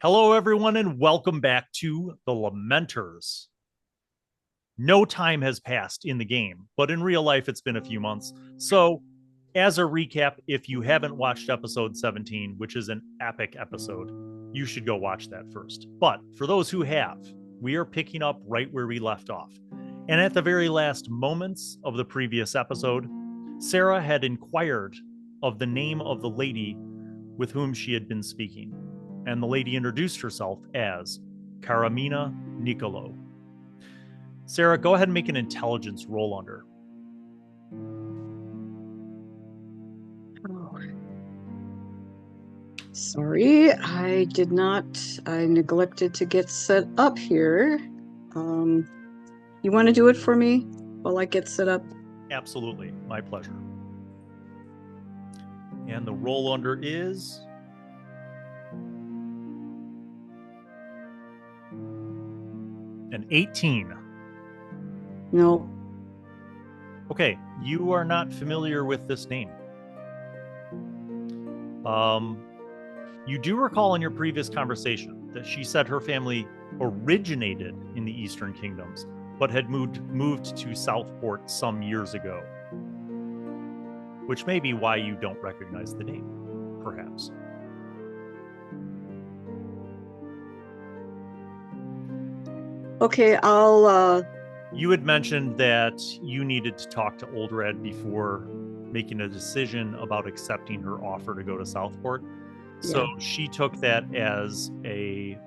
Hello, everyone, and welcome back to the Lamenters. No time has passed in the game, but in real life, it's been a few months. So, as a recap, if you haven't watched episode 17, which is an epic episode, you should go watch that first. But for those who have, we are picking up right where we left off. And at the very last moments of the previous episode, Sarah had inquired of the name of the lady with whom she had been speaking. And the lady introduced herself as Caramina Niccolo. Sarah, go ahead and make an intelligence roll on her. Oh. Sorry, I did not. I neglected to get set up here. You want to do it for me while I get set up? Absolutely, my pleasure. And the roll under is an 18. No. Okay, you are not familiar with this name. You do recall in your previous conversation that she said her family originated in the Eastern Kingdoms, but had moved to Southport some years ago. Which may be why you don't recognize the name, perhaps. Okay, I'll... You had mentioned that you needed to talk to Oldrad before making a decision about accepting her offer to go to Southport. So she took that as a...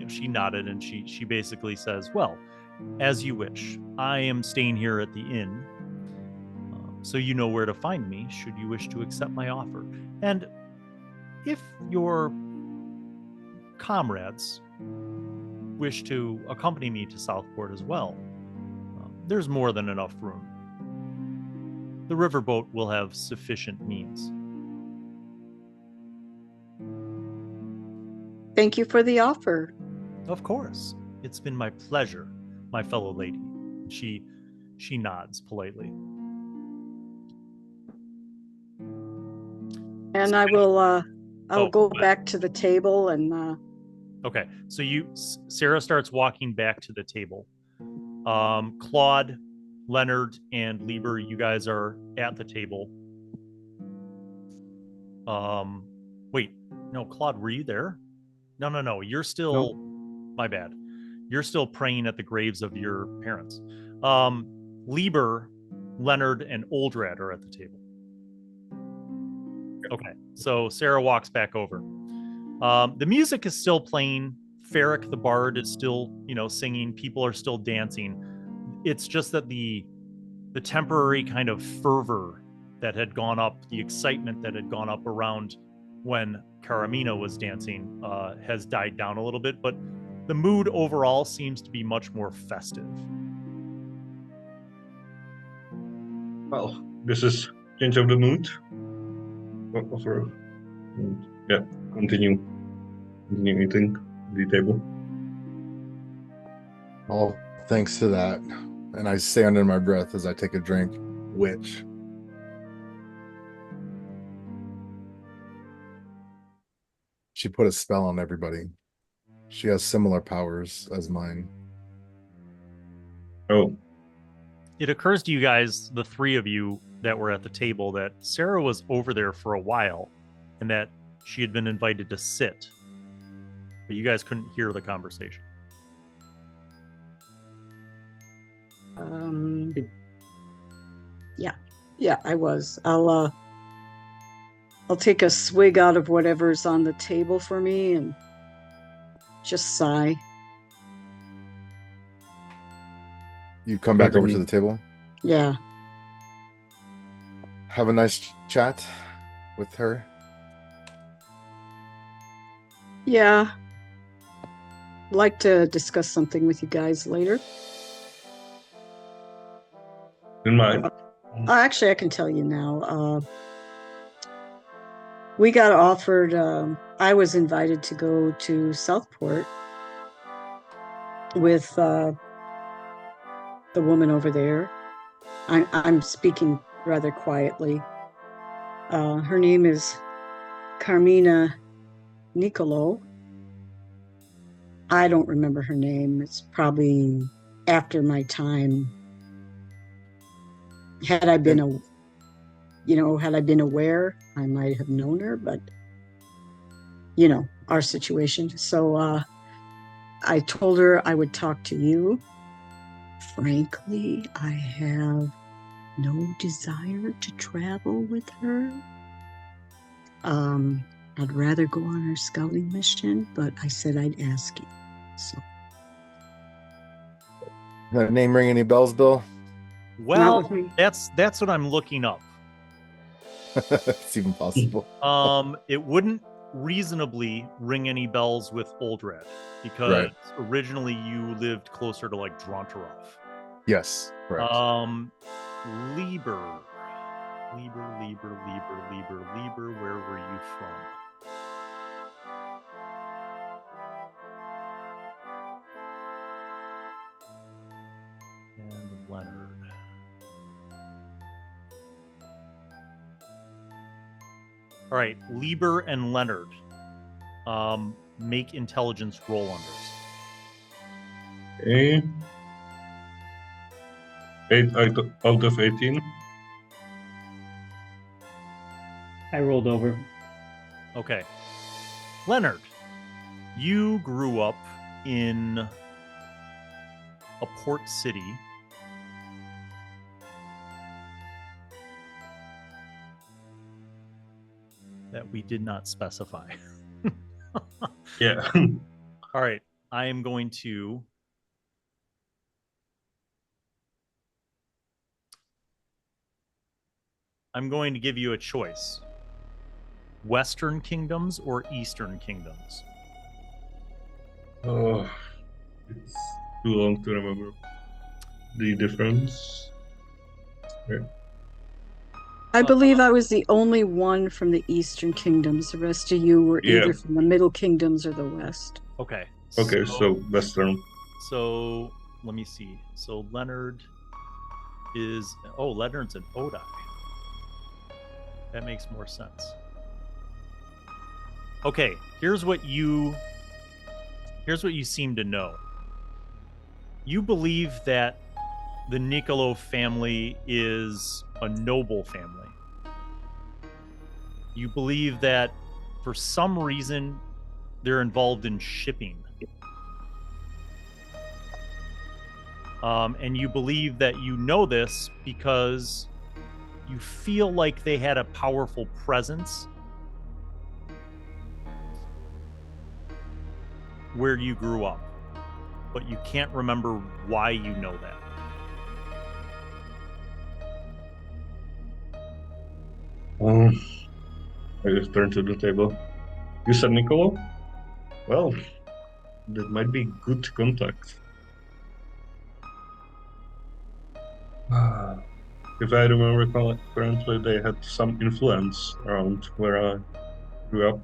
she nodded and she basically says, well, as you wish. I am staying here at the inn. So you know where to find me should you wish to accept my offer. And if your comrades wish to accompany me to Southport as well, there's more than enough room. The riverboat will have sufficient means. Thank you for the offer. Of course. It's been my pleasure, my fellow lady. She nods politely. And I will I'll go back to the table and Okay, so Sarah starts walking back to the table. Claude, Leonard, and Liber, you guys are at the table. Wait, no, Claude, were you there? No, you're still... No. My bad. You're still praying at the graves of your parents. Liber, Leonard, and Oldrad are at the table. Okay, so Sarah walks back over. The music is still playing. Ferric the bard is still, singing. People are still dancing. It's just that the temporary kind of fervor that had gone up, the excitement that had gone up around when Caramina was dancing has died down a little bit, but the mood overall seems to be much more festive. Well, this is change of the mood. Continue eating the table. All thanks to that. And I say under my breath as I take a drink, which... she put a spell on everybody. She has similar powers as mine. Oh. It occurs to you guys, the three of you that were at the table, that Sarah was over there for a while and that she had been invited to sit. But you guys couldn't hear the conversation. Yeah, I was. I'll take a swig out of whatever's on the table for me and just sigh. You come back over to the table? Yeah. Have a nice chat with her? Yeah. Like to discuss something with you guys later. In mind. Actually, I can tell you now. We got offered, I was invited to go to Southport with the woman over there. I'm speaking rather quietly. Her name is Caramina Niccolo. I don't remember her name. It's probably after my time. Had I been aware, I might have known her, but our situation. So I told her I would talk to you. Frankly, I have no desire to travel with her. I'd rather go on her scouting mission, but I said I'd ask you. So That name ring any bells, Bill? Well, that's what I'm looking up. It's even possible. It wouldn't reasonably ring any bells with Oldrad because originally you lived closer to like Drontarov. Yes, correct. Liber. Where were you from? And Leonard. All right, Liber and Leonard. Make intelligence roll unders. Okay. 8 out of 18. I rolled over. Okay. Leonard, you grew up in a port city. That we did not specify. Yeah. All right. I am going to give you a choice. Western kingdoms or Eastern kingdoms? Oh, it's too long to remember the difference. Okay. I believe I was the only one from the Eastern Kingdoms. The rest of you were either from the Middle Kingdoms or the West. Okay. Okay, so Western. So let me see. So Leonard is Leonard's an Odai. That makes more sense. Okay, here's what you seem to know. You believe that the Niccolo family is a noble family. You believe that for some reason they're involved in shipping. And you believe that you know this because you feel like they had a powerful presence where you grew up, but you can't remember why you know that. I just turned to the table. You said Niccolo? Well, that might be good contact. If I remember correctly, they had some influence around where I grew up.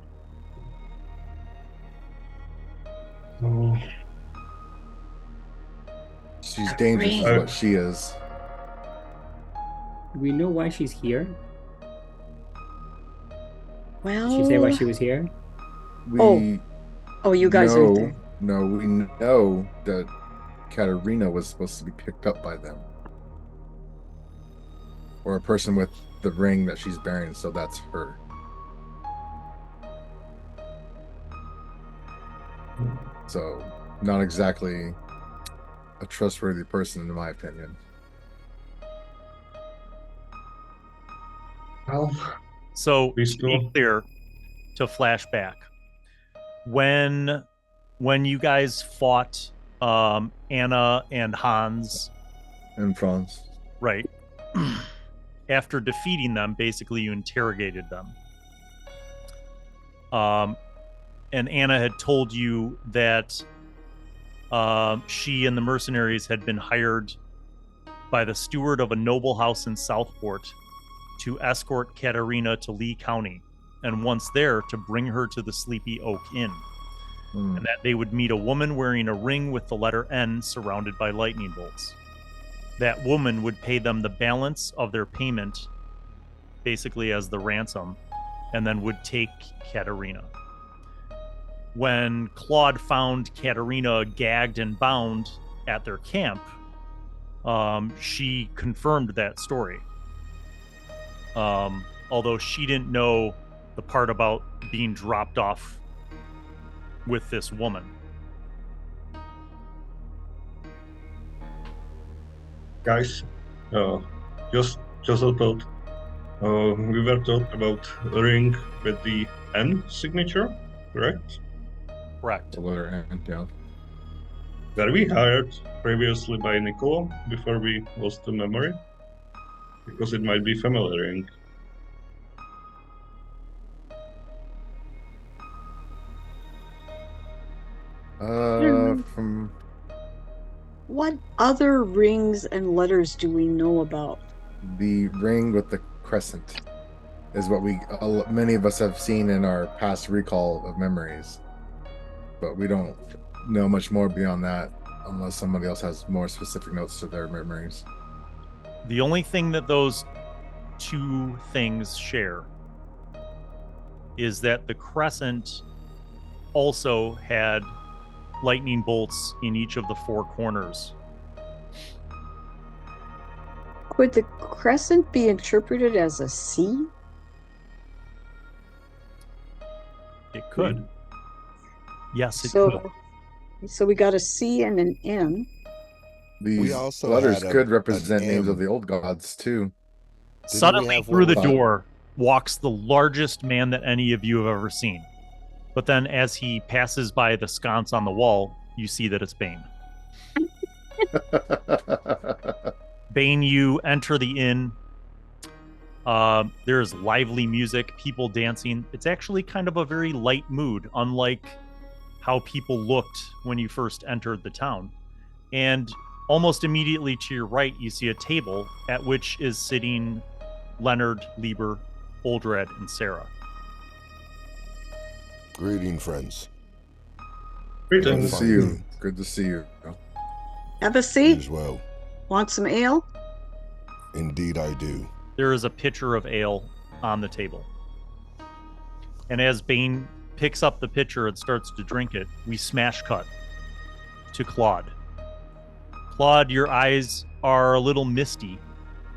Oh. She's dangerous is what she is. Do we know why she's here? Well, Did she say why she was here? You guys aren't there. No, we know that Catarina was supposed to be picked up by them. Or a person with the ring that she's bearing, so that's her. So, not exactly a trustworthy person, in my opinion. Well, so to be clear, to flashback, when you guys fought Anna and Hans and Franz, right? After defeating them, basically you interrogated them. And Anna had told you that she and the mercenaries had been hired by the steward of a noble house in Southport to escort Catarina to Lee County, and once there, to bring her to the Sleepy Oak Inn. And that they would meet a woman wearing a ring with the letter N surrounded by lightning bolts. That woman would pay them the balance of their payment, basically as the ransom, and then would take Catarina. when Claude found Caramina gagged and bound at their camp, she confirmed that story. Although she didn't know the part about being dropped off with this woman. Guys, just a thought. We were taught about a ring with the N signature, correct? Correct. The letter N, yeah. Were we hired previously by Niccolo before we lost the memory? Because it might be family ring. From What other rings and letters do we know about? the ring with the crescent is what many of us have seen in our past recall of memories, but we don't know much more beyond that unless somebody else has more specific notes to their memories. The only thing that those two things share is that the crescent also had lightning bolts in each of the four corners. Could the crescent be interpreted as a C? It could. Yes, it could. So we got a C and an N. These also letters had could an represent names M. of the old gods too. Suddenly, have through the one? door walks the largest man that any of you have ever seen. But then, as he passes by the sconce on the wall, you see that it's Bane. Bane, you enter the inn. There's lively music, people dancing. It's actually kind of a very light mood, unlike how people looked when you first entered the town. And almost immediately to your right, you see a table at which is sitting Leonard, Liber, Oldrad, and Sarah. Greeting, friends. Good to Greetings. see you. Good to see you. Have a You seat. as well. Want some ale? Indeed, I do. There is a pitcher of ale on the table. And as Bane picks up the pitcher and starts to drink it, we smash cut to Claude. Claude, your eyes are a little misty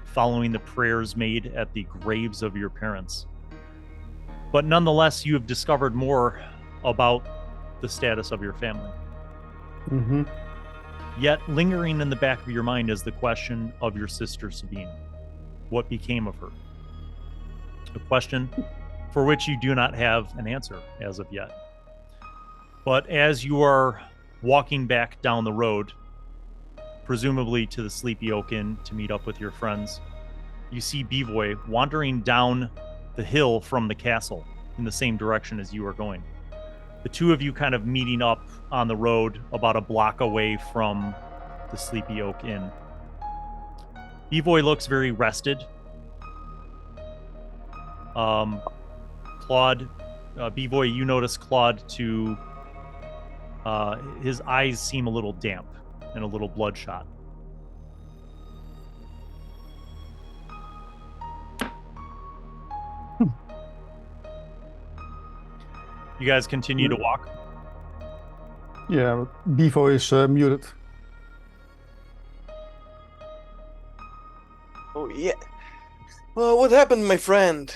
following the prayers made at the graves of your parents. But nonetheless, you have discovered more about the status of your family. Mm-hmm. Yet lingering in the back of your mind is the question of your sister Sabine. What became of her? A question for which you do not have an answer as of yet. But as you are walking back down the road, presumably to the Sleepy Oak Inn to meet up with your friends, you see Bivoj wandering down the hill from the castle in the same direction as you are going. The two of you kind of meeting up on the road about a block away from the Sleepy Oak Inn. Bivoj looks very rested. Claude, Bivoj, you notice Claude to his eyes seem a little damp and a little bloodshot. You guys continue to walk. Yeah, Bivoj is muted. Oh, yeah. Well, what happened, my friend?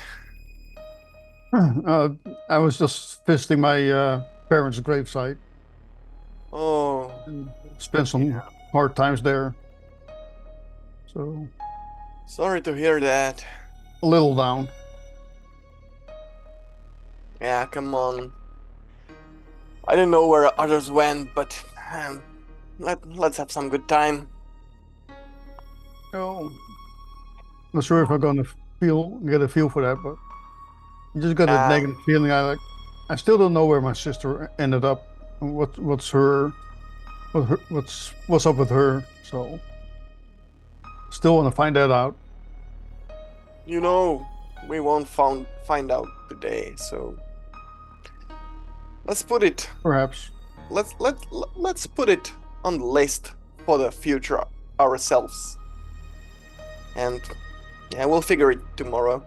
I was just visiting my parents' gravesite. Oh, Spent some hard times there. So, sorry to hear that. a little down. Yeah, come on. I don't know where others went, but let's have some good time. Oh, not sure if I'm gonna get a feel for that, but I just got a negative feeling. I still don't know where my sister ended up. What's up with her? So, still want to find that out. You know, we won't find out today, so let's put it. Perhaps. Let's put it on the list for the future ourselves. And yeah, we'll figure it tomorrow.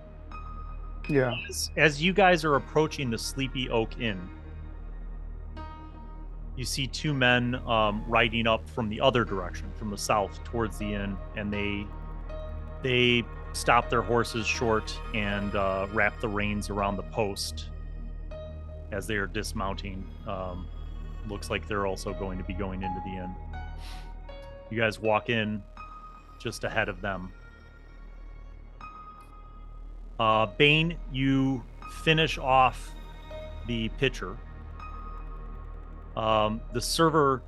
Yeah. As you guys are approaching the Sleepy Oak Inn, you see two men riding up from the other direction, from the south towards the inn, and they stop their horses short and wrap the reins around the post as they are dismounting. Looks like they're also going to be going into the inn. You guys walk in just ahead of them. Bane, you finish off the pitcher. The server...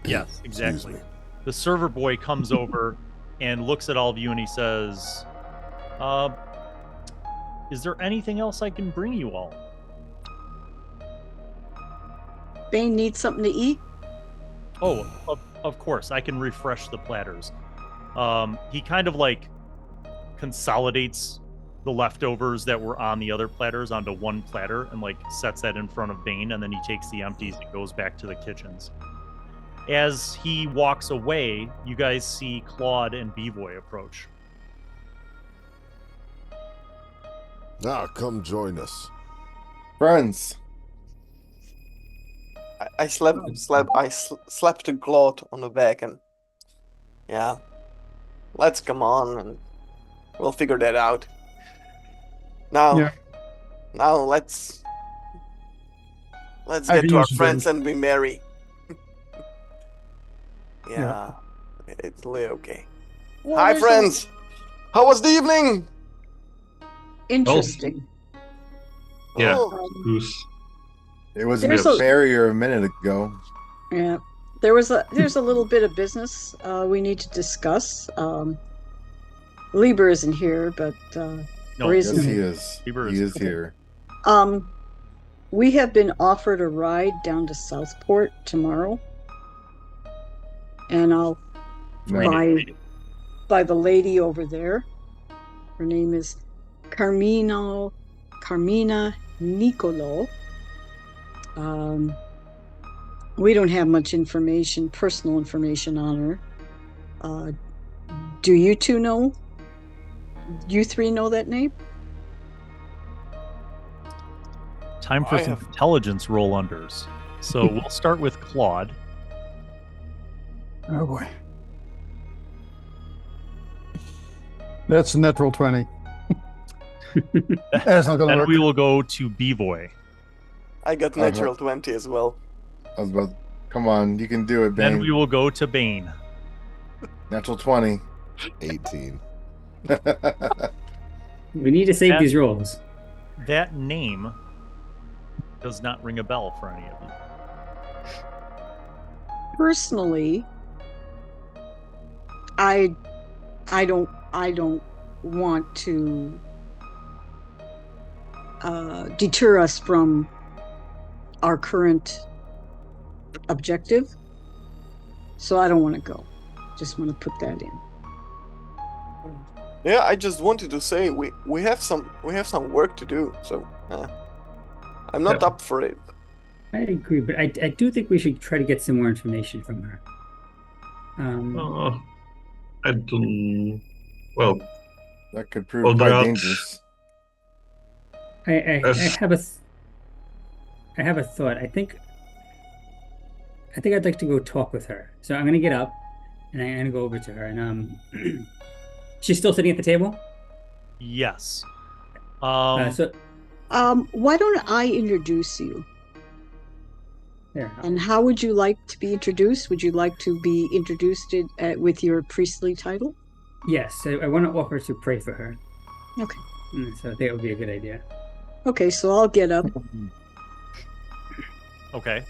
Yes, exactly. The server boy comes over and looks at all of you and he says, is there anything else I can bring you all? Bane needs something to eat? Oh, of course. I can refresh the platters. He kind of like consolidates the leftovers that were on the other platters onto one platter and like sets that in front of Bane, and then he takes the empties and goes back to the kitchens. As he walks away, you guys see Claude and Bivoj approach. Now come join us. Friends. I slapped Claude on the back and yeah, let's come on and we'll figure that out. Now let's get to our friends and be merry. Yeah, it's really okay. Well, Hi, friends. How was the evening? Interesting. Yeah. Oh. It was There's a barrier a minute ago. Yeah. There's a little bit of business we need to discuss. Liber isn't here, but No, or Yes, isn't he is. Liber He is- is here. we have been offered a ride down to Southport tomorrow. And I'll No. by the lady over there. Her name is Caramina Niccolo. We don't have much information, personal information on her. Do you two know? You three know that name? Time for I some have- intelligence roll unders. So we'll start with Claude. Oh boy. That's a natural 20. That's not gonna Then work. we will go to Bivoj. I got natural 20 as well. I was about. Come on, you can do it, Then Bane. we will go to Bane. Natural 20. 18. We need to save That- these rolls. That name does not ring a bell for any of you. Personally, I don't want to deter us from our current objective, so I don't want to go. Just want to put that in. Yeah, I just wanted to say we have some work to do, so I'm not up for it. I agree, but I do think we should try to get some more information from her. I don't. Well, That could prove Oldrad. quite dangerous. I Yes. have a thought. I think I'd like to go talk with her. So I'm gonna get up and I'm gonna go over to her and she's still sitting at the table. Yes. So Why don't I introduce you? there. And how would you like to be introduced? Would you like to be introduced with your priestly title? Yes, I want to offer to pray for her. Okay. So I think it would be a good idea. Okay, so I'll get up. Okay.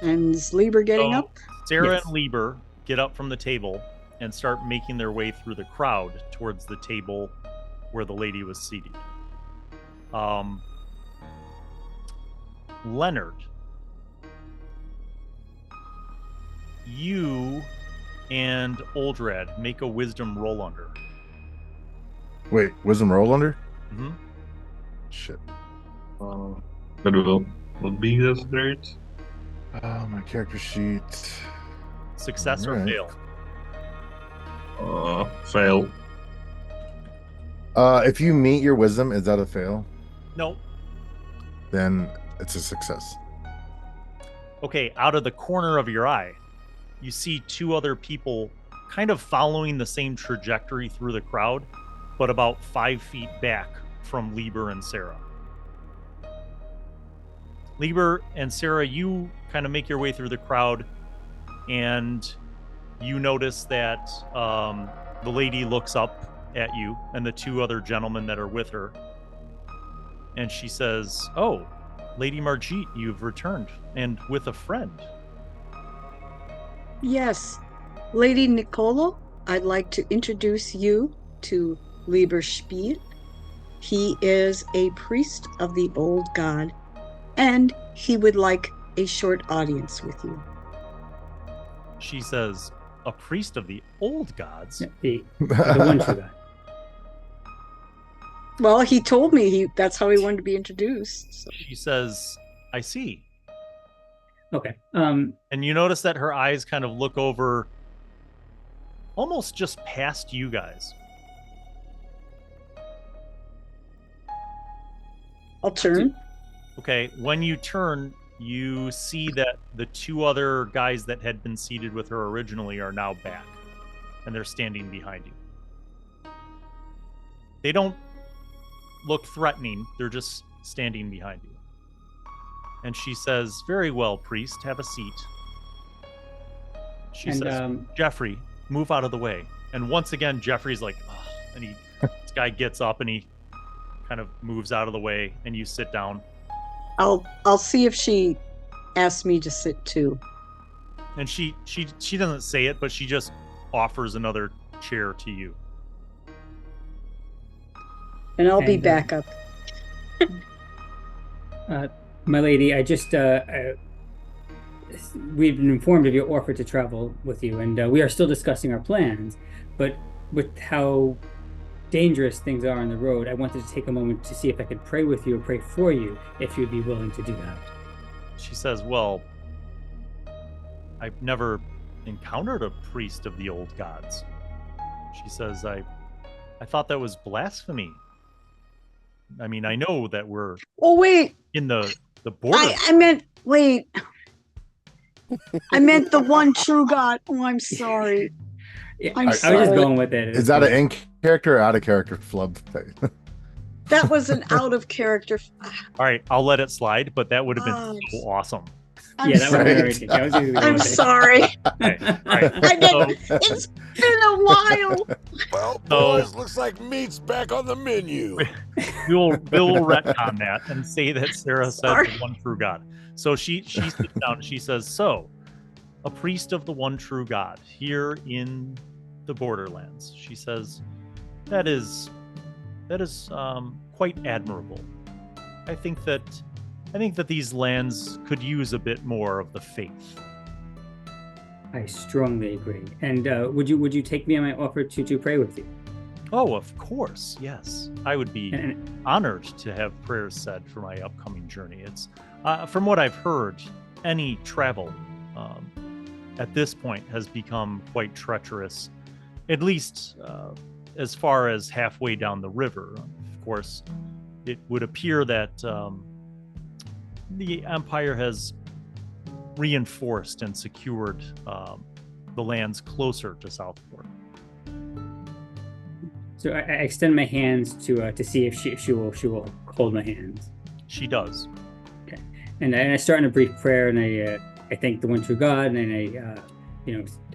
And is Liber getting So, up? Sarah Yes. and Liber get up from the table and start making their way through the crowd towards the table where the lady was seated. Leonard, you and Oldrad make a wisdom roll under. Wait, wisdom roll under? Mm-hmm. Shit. that will be this great. Oh, my character sheet. Success or Alright. fail? Fail. If you meet your wisdom, is that a fail? No. Then it's a success. Okay, out of the corner of your eye, you see two other people kind of following the same trajectory through the crowd, but about 5 feet back from Liber and Sarah. Liber and Sarah, you kind of make your way through the crowd, and you notice that the lady looks up at you and the two other gentlemen that are with her, and she says, "Oh, Lady Marjit, you've returned, and with a friend." Yes, Lady Niccolo, I'd like to introduce you to Liber Spiele. He is a priest of the old god, and he would like a short audience with you. She says, "A priest of the old gods?" The one true god. Well, he told me that's how he wanted to be introduced. So. She says, "I see." Okay. And you notice that her eyes kind of look over almost just past you guys. I'll turn. Okay, when you turn, you see that the two other guys that had been seated with her originally are now back, and they're standing behind you. They don't look threatening, they're just standing behind you. And she says, "Very well, priest, have a seat." She says, "Jeffrey, move out of the way." And once again, Jeffrey's like, "Ugh," and this guy gets up and he kind of moves out of the way, and you sit down. I'll see if she asks me to sit too. And she doesn't say it, but she just offers another chair to you. And I'll be back up. My lady, I just we've been informed of your offer to travel with you, and we are still discussing our plans. But with how dangerous things are on the road, I wanted to take a moment to see if I could pray with you or pray for you, if you'd be willing to do that. She says, "Well, I've never encountered a priest of the old gods." She says, I thought that was blasphemy. I mean, I know that we're wait. In the border. I meant, wait. I meant the one true god. Oh, I'm sorry. Yeah, I'm I was sorry. just going with it. Is that an in character or out of character flub? That was an out of character. All right, I'll let it slide, but that would have been so awesome. Yeah, that would have been everything. I'm sorry. Okay, all right. It's been a while. Well, boys, looks like meat's back on the menu. We'll retcon that and say that Sarah said Sorry. the one true God. So she sits down and she says, "So, a priest of the one true God here in the Borderlands." She says, that is quite admirable. I think that these lands could use a bit more of the faith." I strongly agree. And would you take me on my offer to pray with you? Oh, of course, yes. I would be honored to have prayers said for my upcoming journey. It's from what I've heard, any travel at this point has become quite treacherous, at least as far as halfway down the river. Of course, it would appear that the Empire has reinforced and secured the lands closer to Southport. So I extend my hands to see if she will hold my hands. She does. Okay, and I start in a brief prayer, and I thank the one true God, and I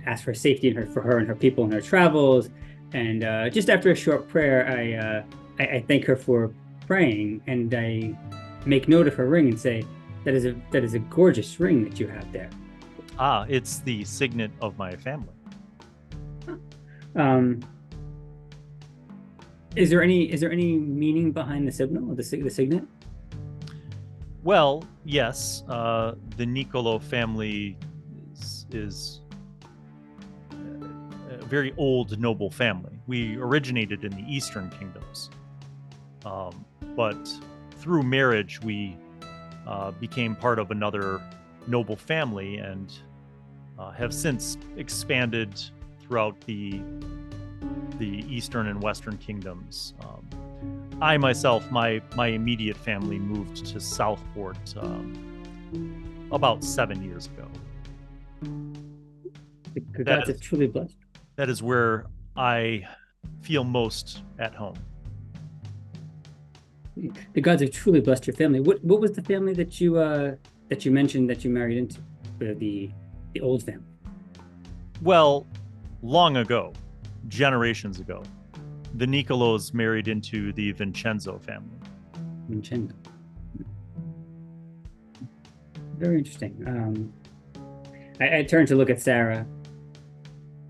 ask for safety for her and her people in her travels. And just after a short prayer, I thank her for praying, and I make note of her ring and say, that is a gorgeous ring that you have there. Ah, it's the signet of my family. Is there any meaning behind the signal, the signet? Well, yes. The Niccolo family is a very old noble family. We originated in the Eastern Kingdoms, but through marriage we became part of another noble family and have since expanded throughout the Eastern and Western Kingdoms. I myself, my immediate family moved to Southport about 7 years ago. The That gods is- have truly blessed. That is where I feel most at home. The gods have truly blessed your family. What was the family that you mentioned that you married into? The old family. Well, long ago, generations ago, the Niccolos married into the Vincenzo family. Vincenzo. Very interesting. I turned to look at Sarah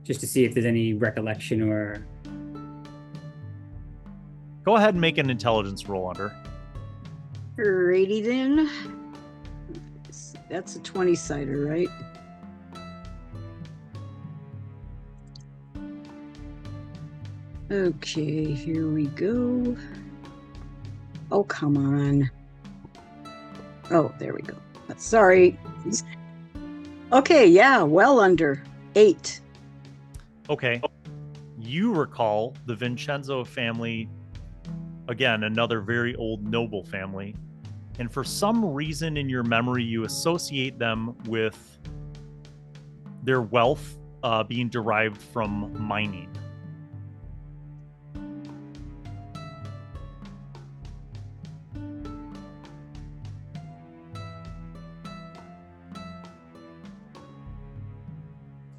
just to see if there's any recollection or. Go ahead and make an intelligence roll on her. Alrighty then. That's a 20-sider, right? Okay, here we go. Oh, come on. Oh, there we go. Sorry. Okay, yeah, well under 8. Okay. You recall the Vincenzo family, again, another very old noble family. And for some reason in your memory, you associate them with their wealth being derived from mining.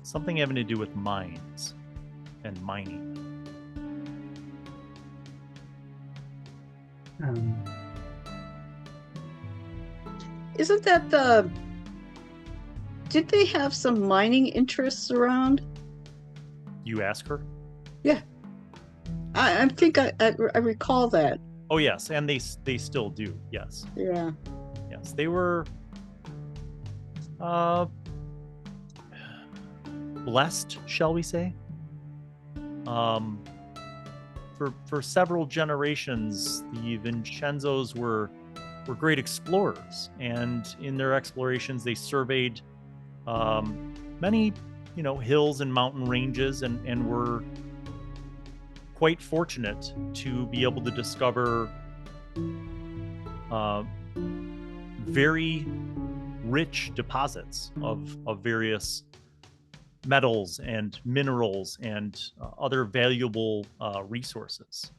Something having to do with mines and mining. Isn't that the... Did they have some mining interests around? You ask her? Yeah. I think I recall that. Oh, yes. And they still do. Yes. Yeah. Yes. They were blessed, shall we say? For several generations, the Vincenzos were great explorers, and in their explorations, they surveyed many, hills and mountain ranges, and were quite fortunate to be able to discover very rich deposits of various metals and minerals and other valuable resources.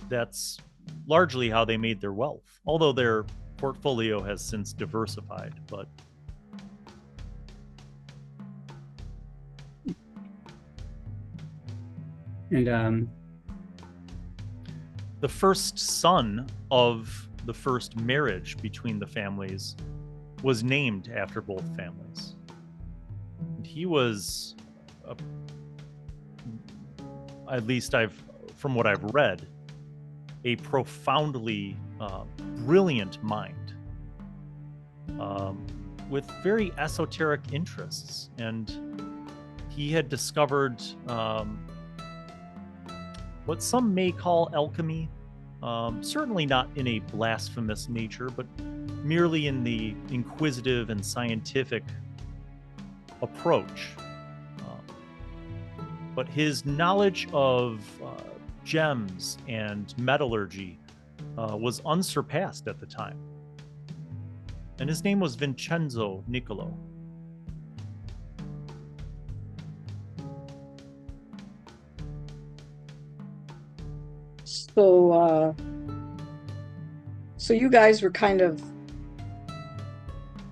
That's largely how they made their wealth, although their portfolio has since diversified. But and the first son of the first marriage between the families was named after both families. And he was, at least from what I've read, a profoundly brilliant mind with very esoteric interests. And he had discovered what some may call alchemy, certainly not in a blasphemous nature, but merely in the inquisitive and scientific approach. But his knowledge of gems and metallurgy was unsurpassed at the time. And his name was Vincenzo Niccolo. So you guys were kind of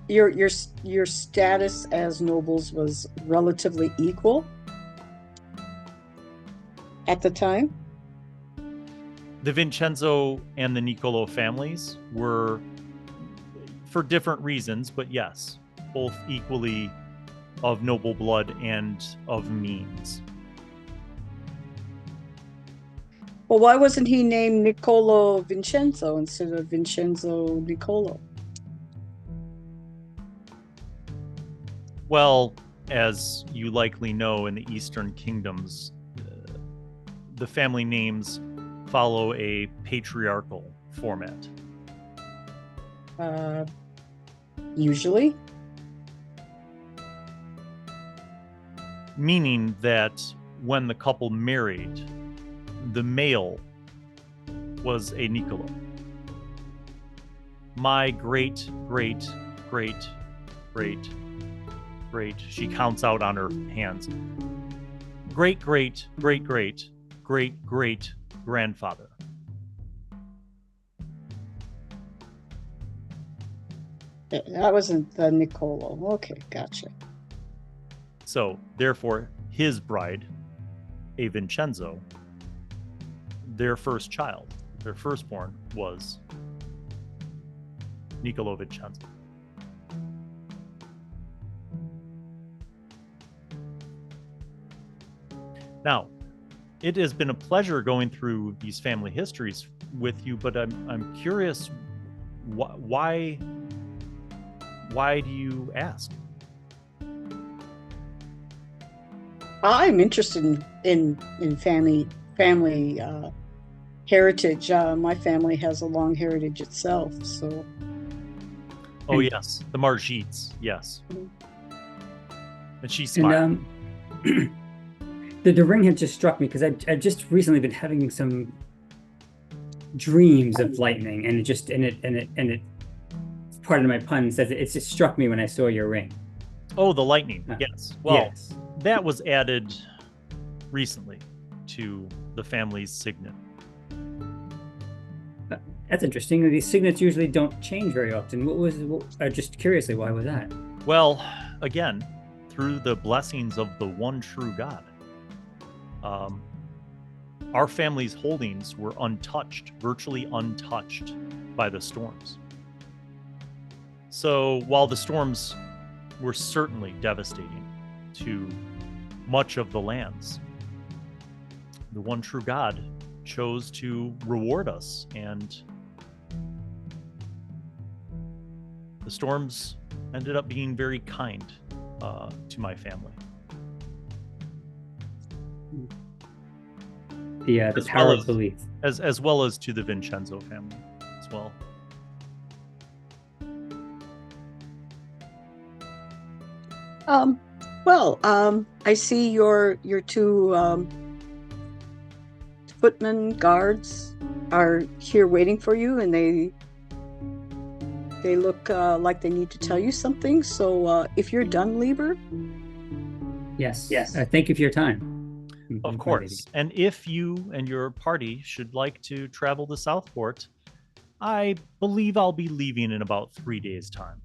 your status as nobles was relatively equal at the time? The Vincenzo and the Niccolo families were, for different reasons, but yes, both equally of noble blood and of means. Well, why wasn't he named Niccolo Vincenzo instead of Vincenzo Niccolo? Well, as you likely know, in the Eastern Kingdoms, the family names follow a patriarchal format. Usually? Meaning that when the couple married, the male was a Niccolo. my great, she counts out on her hands. Great grandfather. That wasn't the Niccolo. Okay, gotcha. So, therefore, his bride, a Vincenzo, their first child, their firstborn, was Niccolo Vincenzo. Now, it has been a pleasure going through these family histories with you, but I'm curious, why do you ask? I'm interested in family heritage. My family has a long heritage itself, so. Oh yes, the Marjits, yes. Mhm. And she smiled. And the ring had just struck me because I've just recently been having some dreams of lightning, and it part of my pun says it just struck me when I saw your ring. Oh, the lightning. Yes. Well, yes. That was added recently to the family's signet. That's interesting. These signets usually don't change very often. Just curiously, why was that? Well, again, through the blessings of the one true God, our family's holdings were untouched, virtually untouched by the storms. So while the storms were certainly devastating to much of the lands, the one true God chose to reward us, and the storms ended up being very kind to my family. The power of belief. As well as to the Vincenzo family as well. I see your two footman guards are here waiting for you, and they look like they need to tell you something. So if you're done, Liber. Yes. Thank you for your time. Of course. And if you and your party should like to travel to Southport, I believe I'll be leaving in about 3 days' time.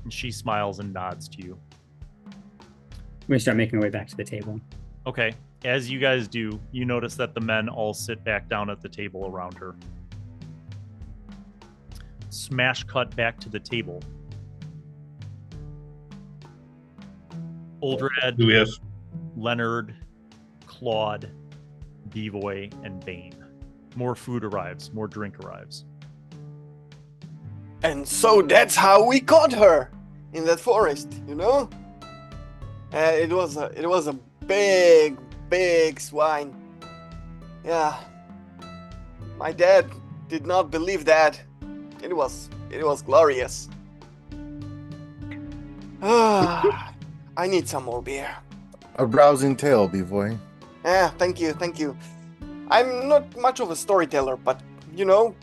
And she smiles and nods to you. We're going to start making our way back to the table. Okay. As you guys do, you notice that the men all sit back down at the table around her. Smash cut back to the table. Oldrad, Do we have Leonard, Claude, Bivoj, and Bane. More food arrives, more drink arrives. And so that's how we caught her in that forest, you know? It was a big swine. Yeah. My dad did not believe that. It was glorious. I need some more beer. A rousing tale, Bivoj. Yeah, thank you. I'm not much of a storyteller, but you know,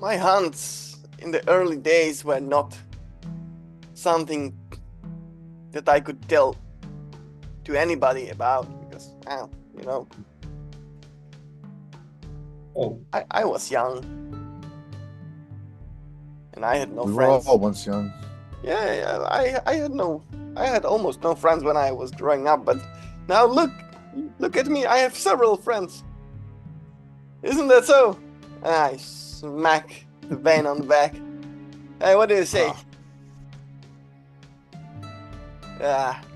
my hunts in the early days were not something that I could tell to anybody about because, well, you know, I was young and I had no We were friends. all once young. Yeah, I had almost no friends when I was growing up, but now look at me, I have several friends. Isn't that so? I smack the Bane on the back. Hey, what do you say?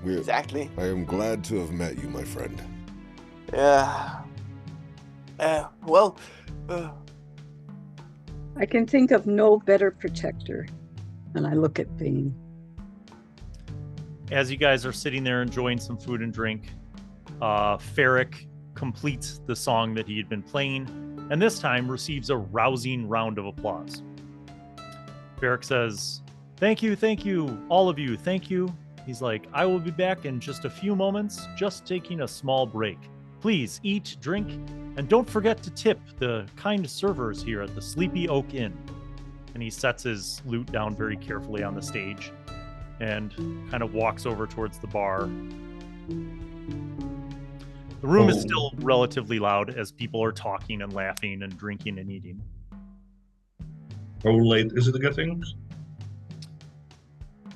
Exactly. I am glad to have met you, my friend. Yeah. I can think of no better protector. And I look at Bane. As you guys are sitting there enjoying some food and drink, Ferric completes the song that he had been playing, and this time receives a rousing round of applause. Ferric says, thank you, all of you, thank you. He's like, I will be back in just a few moments, just taking a small break. Please eat, drink, and don't forget to tip the kind servers here at the Sleepy Oak Inn. And he sets his loot down very carefully on the stage and kind of walks over towards the bar. The room is still relatively loud as people are talking and laughing and drinking and eating. How late is it getting?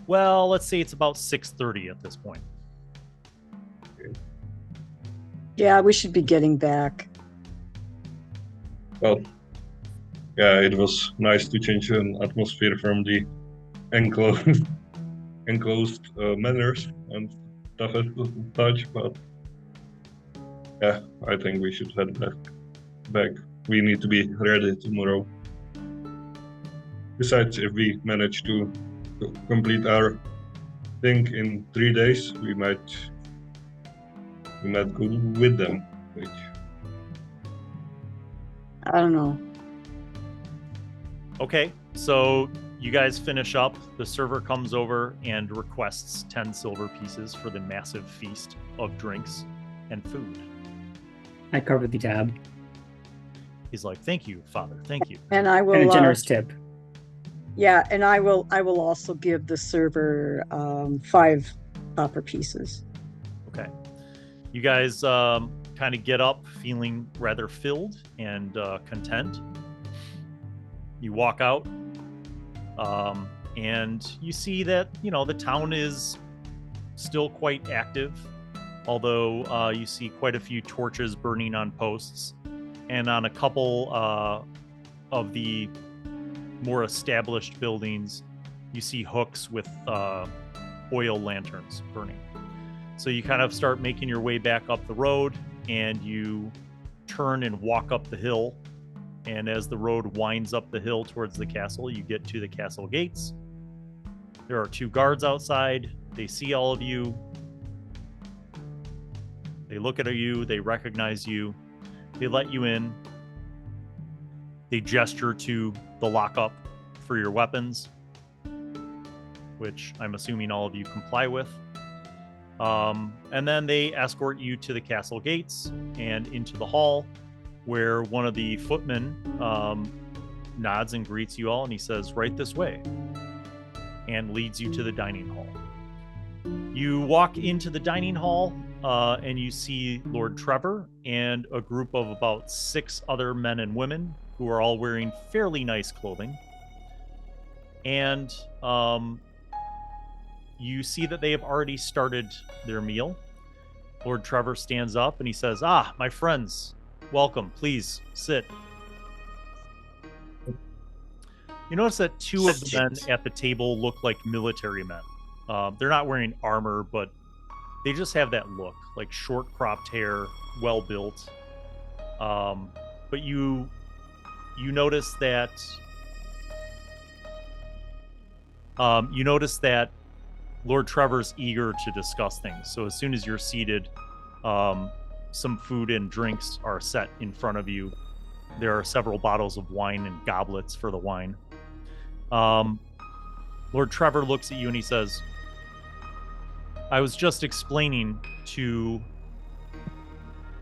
Well, let's say it's about 6:30 at this point. Yeah, we should be getting back. Well, yeah, it was nice to change an atmosphere from the enclosed manners and stuff as such, but yeah, I think we should head back. We need to be ready tomorrow. Besides, if we manage to complete our thing in 3 days, we might go with them. Which I don't know. Okay, so you guys finish up. The server comes over and requests 10 silver pieces for the massive feast of drinks and food. I covered the tab. He's like, "Thank you, Father. Thank you." And I will. And a generous tip. Yeah, and I will also give the server 5 copper pieces. Okay. You guys kind of get up feeling rather filled and content. You walk out and you see that, the town is still quite active, although you see quite a few torches burning on posts, and on a couple of the more established buildings, you see hooks with oil lanterns burning. So you kind of start making your way back up the road, and you turn and walk up the hill. And as the road winds up the hill towards the castle, you get to the castle gates. There are 2 guards outside. They see all of you. They look at you. They recognize you. They let you in. They gesture to the lockup for your weapons, which I'm assuming all of you comply with. And then they escort you to the castle gates and into the hall, where one of the footmen nods and greets you all, and he says, "Right this way," and leads you to the dining hall. You walk into the dining hall, and you see Lord Trevor and a group of about 6 other men and women who are all wearing fairly nice clothing. And you see that they have already started their meal. Lord Trevor stands up and he says, "Ah, my friends, welcome. Please sit." You notice that 2 of the men at the table look like military men. They're not wearing armor, but they just have that look, like short cropped hair, well built. But you notice that Lord Trevor's eager to discuss things. So as soon as you're seated, some food and drinks are set in front of you. There are several bottles of wine and goblets for the wine. Lord Trevor looks at you and he says, "I was just explaining to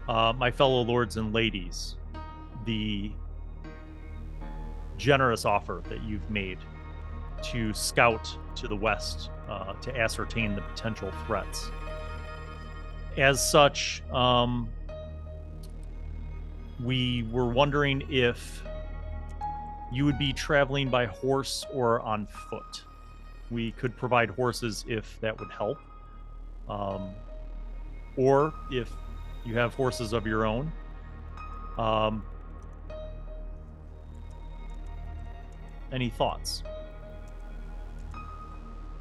my fellow lords and ladies the generous offer that you've made to scout to the west to ascertain the potential threats. As such, we were wondering if you would be traveling by horse or on foot. We could provide horses if that would help. Or if you have horses of your own. Any thoughts?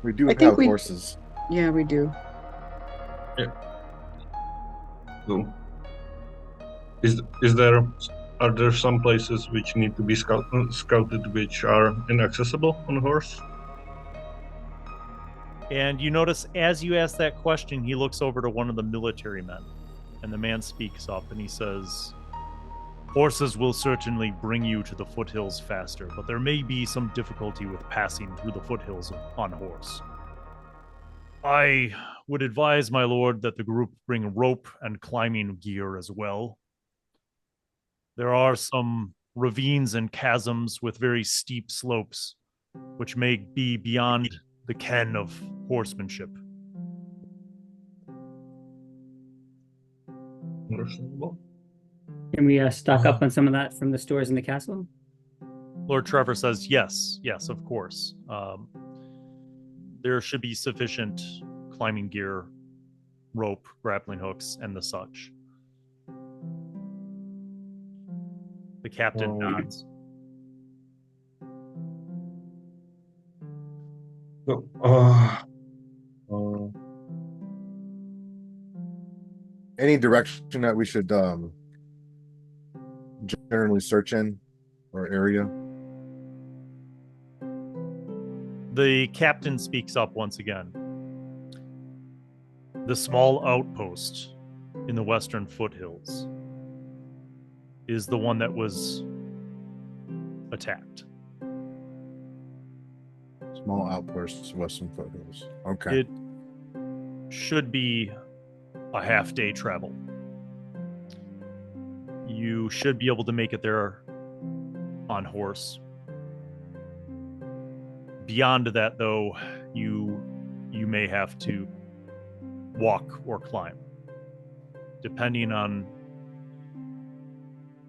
We do I think have we- horses. Yeah, we do. So, are there some places which need to be scouted which are inaccessible on horse? And you notice as you ask that question, he looks over to one of the military men. And the man speaks up and he says, "Horses will certainly bring you to the foothills faster, but there may be some difficulty with passing through the foothills on horse. I would advise, my lord, that the group bring rope and climbing gear as well. There are some ravines and chasms with very steep slopes, which may be beyond the ken of horsemanship. Understandable. Can we stock up on some of that from the stores in the castle? Lord Trevor says, yes, of course. There should be sufficient climbing gear, rope, grappling hooks, and the such. The captain nods. So, Any direction that we should generally search in or area? The captain speaks up once again. The small outpost in the western foothills is the one that was attacked. Small outposts, western foothills. Okay. It should be a half-day travel. You should be able to make it there on horse. Beyond that, though, you may have to walk or climb, depending on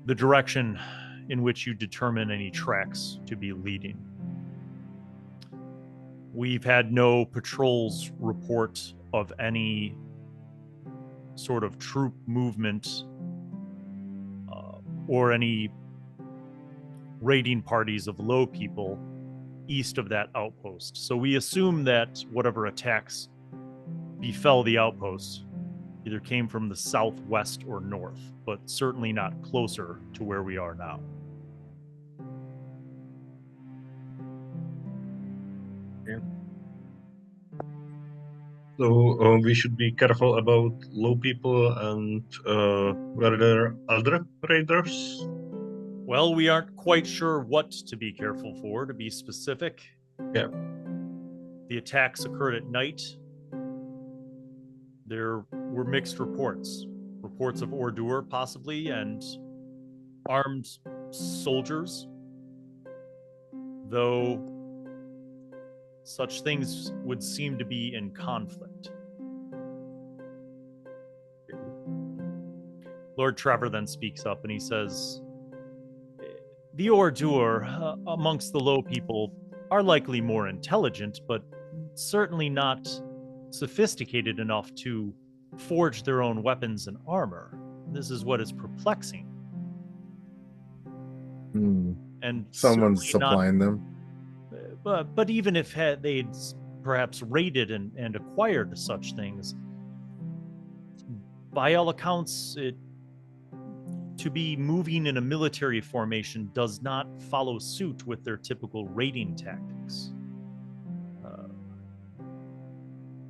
the direction in which you determine any tracks to be leading. We've had no patrols report of any sort of troop movement or any raiding parties of low people east of that outpost. So we assume that whatever attacks befell the outpost either came from the southwest or north, but certainly not closer to where we are now. Yeah. So we should be careful about low people and were there other raiders? Well, we aren't quite sure what to be careful for, to be specific. Yeah. The attacks occurred at night. There were mixed reports. Reports of ordure, possibly, and armed soldiers. Though such things would seem to be in conflict. Lord Trevor then speaks up and he says, the ordure amongst the low people are likely more intelligent, but certainly not sophisticated enough to forge their own weapons and armor. This is what is perplexing. And someone's supplying them. But even if they'd perhaps raided and acquired such things, by all accounts, to be moving in a military formation does not follow suit with their typical raiding tactics.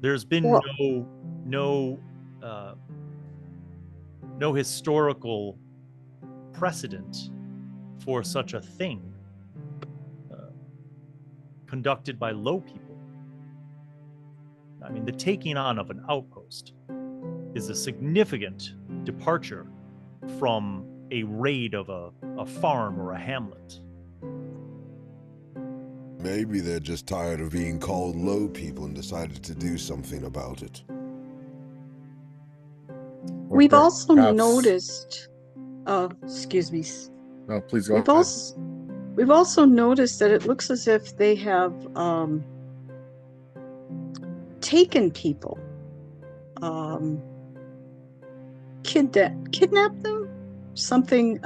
There's been no historical precedent for such a thing conducted by low people. I mean, the taking on of an outpost is a significant departure from a raid of a farm or a hamlet. Maybe they're just tired of being called low people and decided to do something about it. We've also noticed... Oh, excuse me. No, please go ahead. We've also noticed that it looks as if they have taken people, kidnapped them. Something.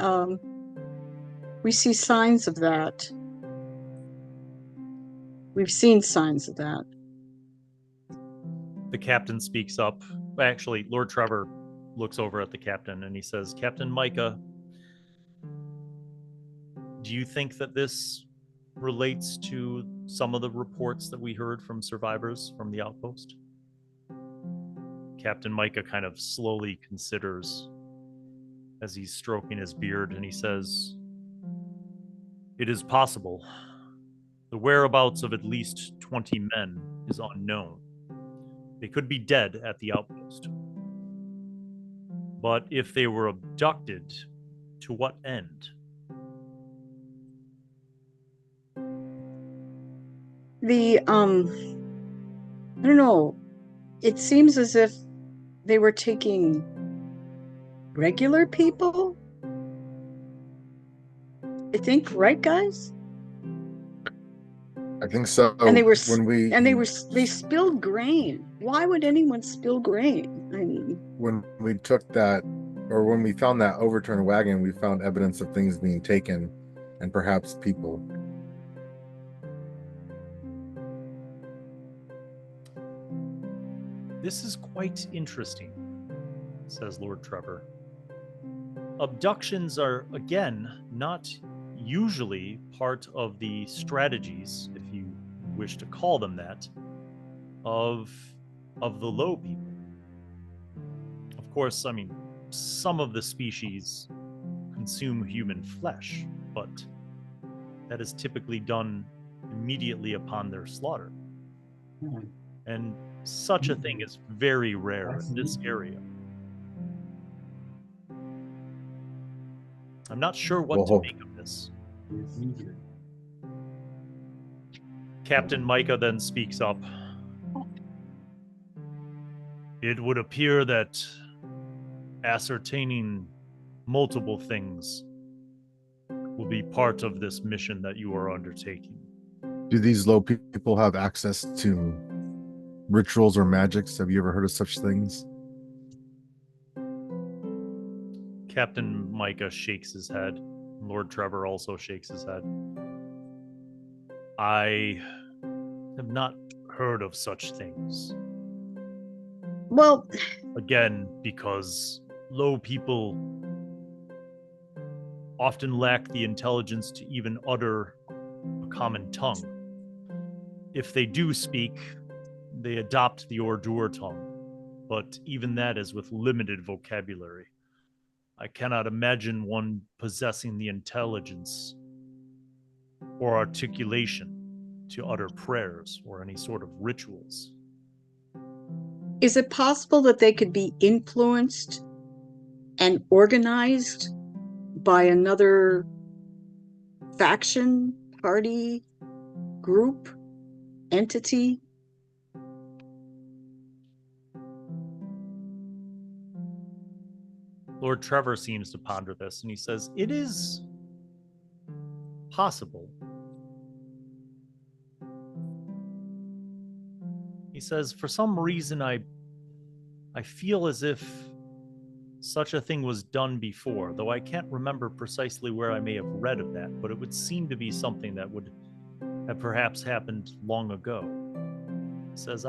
We see signs of that. We've seen signs of that. The captain speaks up. Actually, Lord Trevor looks over at the captain and he says, Captain Micah, do you think that this relates to some of the reports that we heard from survivors from the outpost? Captain Micah kind of slowly considers as he's stroking his beard, and he says, it is possible. The whereabouts of at least 20 men is unknown. They could be dead at the outpost. But if they were abducted, to what end? I don't know. It seems as if they were taking regular people. I think, right, guys? I think so. And they were they when spilled grain. Why would anyone spill grain? I mean, when we took that, or when we found that overturned wagon, we found evidence of things being taken, and perhaps people. This is quite interesting, says Lord Trevor. Abductions are, again, not usually part of the strategies, if you wish to call them that, of the low people. Of course, I mean, some of the species consume human flesh, but that is typically done immediately upon their slaughter. And such a thing is very rare in this area. I'm not sure what to make of this. Captain Micah then speaks up. It would appear that ascertaining multiple things will be part of this mission that you are undertaking. Do these low people have access to rituals or magics? Have you ever heard of such things? Captain Micah shakes his head. Lord Trevor also shakes his head. I have not heard of such things. well, Again, because low people often lack the intelligence to even utter a common tongue. If they do speak, they adopt the Ordure tongue, but even that is with limited vocabulary. I cannot imagine one possessing the intelligence or articulation to utter prayers or any sort of rituals. is it possible that they could be influenced and organized by another faction, party, group, entity? Lord Trevor seems to ponder this, and he says, it is possible. He says, for some reason, I feel as if such a thing was done before, though I can't remember precisely where I may have read of that, but it would seem to be something that would have perhaps happened long ago. He says,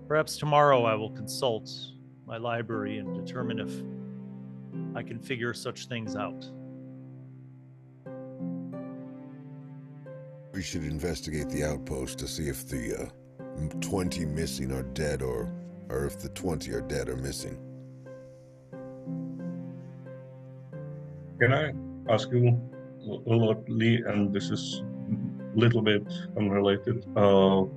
perhaps tomorrow I will consult my library and determine if I can figure such things out. We should investigate the outpost to see if the 20 missing are dead or if the 20 are dead or missing. Can I ask you, Lord Lee, and this is a little bit unrelated, do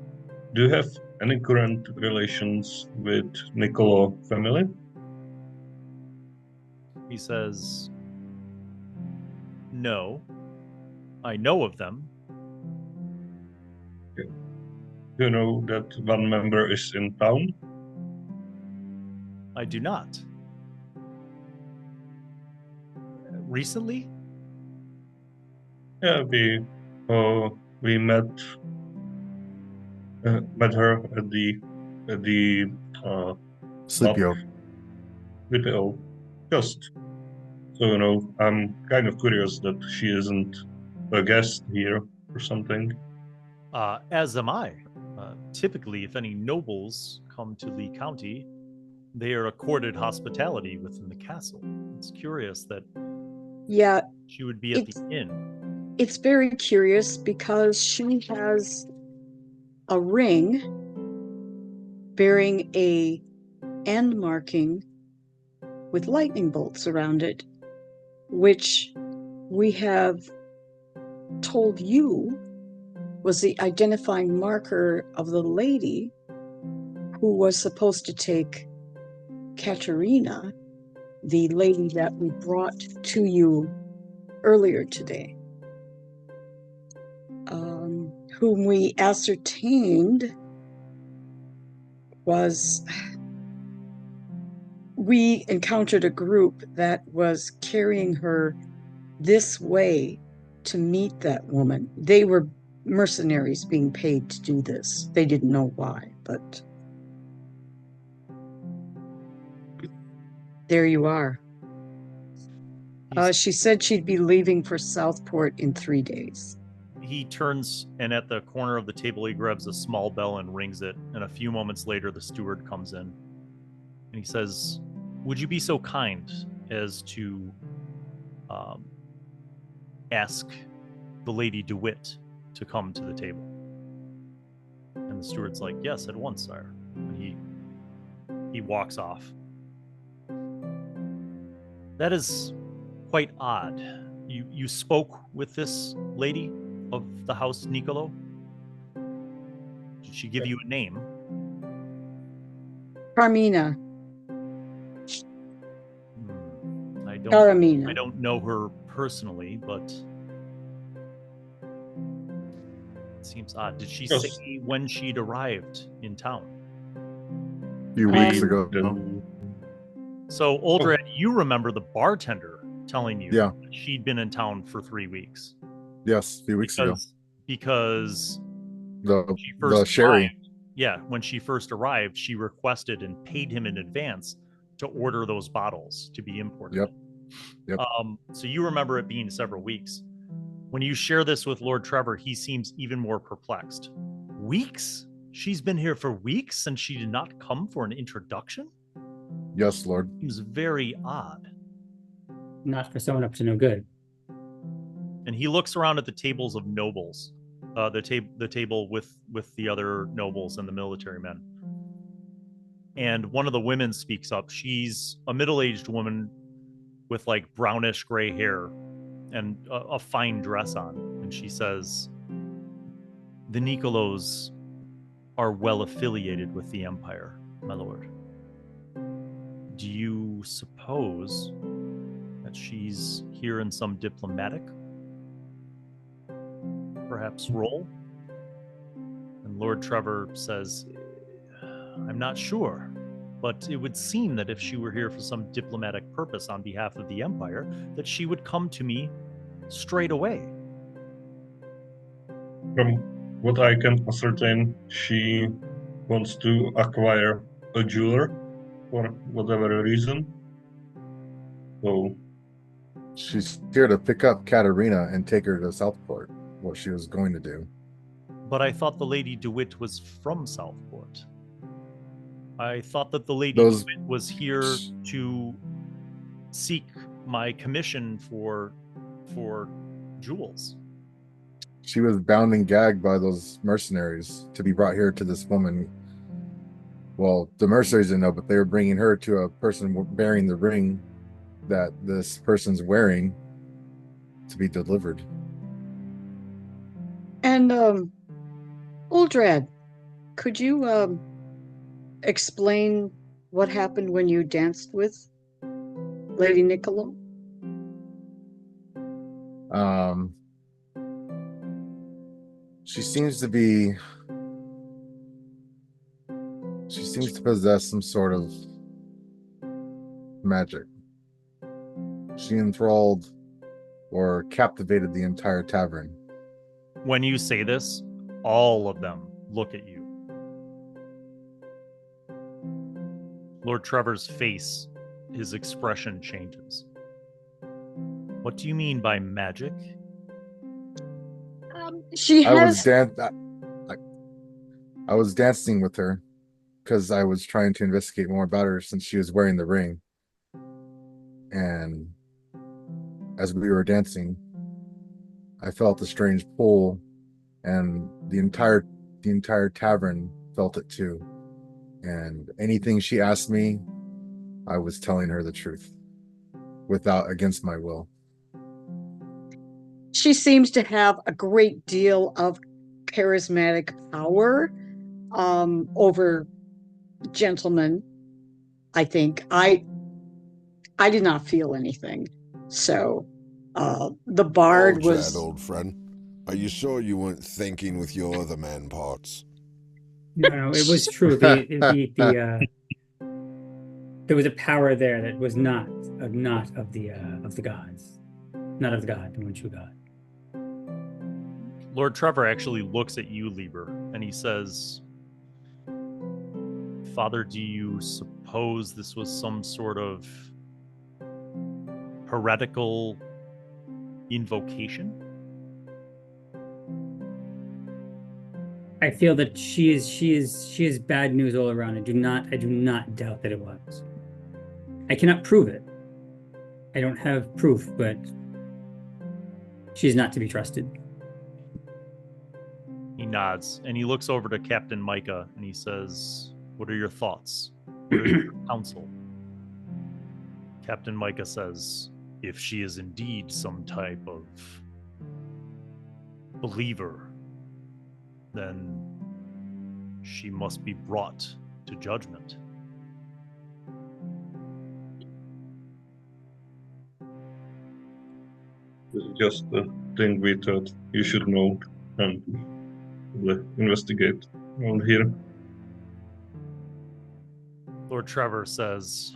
you have any current relations with Niccolo family? He says, no, I know of them. Do you know that one member is in town? I do not. Recently? Yeah, we met her at the Sleepy Oak. Sleepy Oak. Just so you know, I'm kind of curious that she isn't a guest here or something. As am I. Typically, if any nobles come to Lee County, they are accorded hospitality within the castle. It's curious that she would be at the inn. It's very curious because she has a ring bearing a end marking with lightning bolts around it, which we have told you was the identifying marker of the lady who was supposed to take Caramina, the lady that we brought to you earlier today, whom we ascertained was... We encountered a group that was carrying her this way to meet that woman. They were mercenaries being paid to do this. They didn't know why, but there you are. She said she'd be leaving for Southport in 3 days. He turns, and at the corner of the table, he grabs a small bell and rings it. And a few moments later, the steward comes in. And he says, would you be so kind as to ask the Lady DeWitt to come to the table? And the steward's like, yes, at once, sire. And he walks off. That is quite odd. You spoke with this lady of the house Niccolo? Did she give you a name? Caramina. I don't know her personally, but it seems odd. Did she say when she'd arrived in town? A few weeks ago. So, Oldrad, you remember the bartender telling you that she'd been in town for 3 weeks. Yes, a few weeks ago. Because the sherry. When she first arrived, she requested and paid him in advance to order those bottles to be imported. Yep. So you remember it being several weeks. When you share this with Lord Trevor, he seems even more perplexed. Weeks? She's been here for weeks and she did not come for an introduction? Yes, Lord. Seems very odd. Not for someone up to no good. And he looks around at the tables of nobles, the table with the other nobles and the military men. And one of the women speaks up. She's a middle-aged woman with like brownish gray hair and a fine dress on. And she says, the Niccolos are well affiliated with the Empire, my lord. Do you suppose that she's here in some diplomatic, perhaps, role? And Lord Trevor says, I'm not sure, but it would seem that if she were here for some diplomatic purpose on behalf of the Empire, that she would come to me straight away. From what I can ascertain, she wants to acquire a jeweler for whatever reason. So she's here to pick up Catarina and take her to Southport, what she was going to do. But I thought the Lady DeWitt was from Southport. I thought that the Lady DeWitt was here to seek my commission for jewels. She was bound and gagged by those mercenaries to be brought here to this woman. Well, the mercenaries didn't know, but they were bringing her to a person bearing the ring that this person's wearing to be delivered. And Oldrad, could you explain what happened when you danced with Lady Niccolo? She seems to possess some sort of magic. She enthralled or captivated the entire tavern. When you say this, all of them look at you. Lord Trevor's face, his expression changes. What do you mean by magic? She has... I was dancing with her because I was trying to investigate more about her since she was wearing the ring. And as we were dancing, I felt a strange pull, and the entire tavern felt it too. And anything she asked me, I was telling her the truth, against my will. She seems to have a great deal of charismatic power over gentlemen, I think I did not feel anything. So the bard Oldrad, was. old friend. Are you sure you weren't thinking with your other man parts? No, it was true. There was a power there that was not of the gods, not of the god, the one true god. Lord Trevor actually looks at you, Liber, and he says, Father, do you suppose this was some sort of heretical invocation? I feel that she is bad news all around. I do not doubt that it was. I cannot prove it. I don't have proof, but she's not to be trusted. He nods, and he looks over to Captain Micah, and he says, what are your thoughts? What is your counsel? Captain Micah says, if she is indeed some type of believer, then she must be brought to judgment. Just the thing we thought you should know and investigate around here. Lord Trevor says,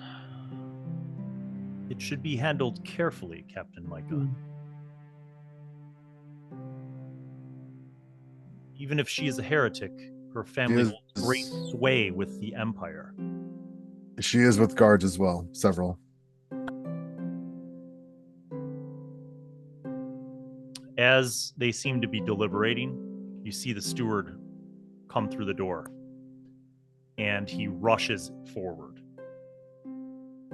it should be handled carefully, Captain Micah. Even if she is a heretic, her family holds great sway with the Empire. She is with guards as well, several. As they seem to be deliberating, you see the steward come through the door, and he rushes forward.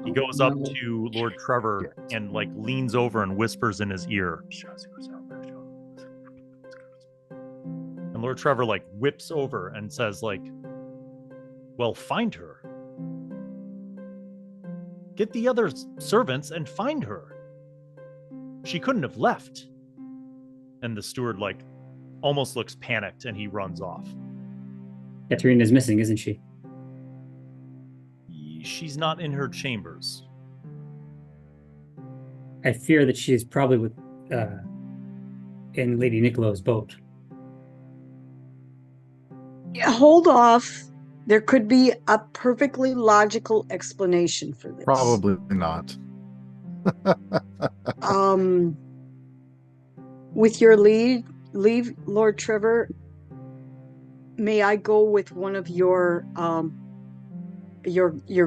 He goes up to Lord Trevor and leans over and whispers in his ear. And Lord Trevor whips over and says well, find her. Get the other servants and find her. She couldn't have left. And the steward almost looks panicked, and he runs off. Katerina's missing, isn't she? She's not in her chambers. I fear that she is probably with in Lady Niccolo's boat. Hold off. There could be a perfectly logical explanation for this. Probably not. With your leave, Lord Trevor, may I go with one of your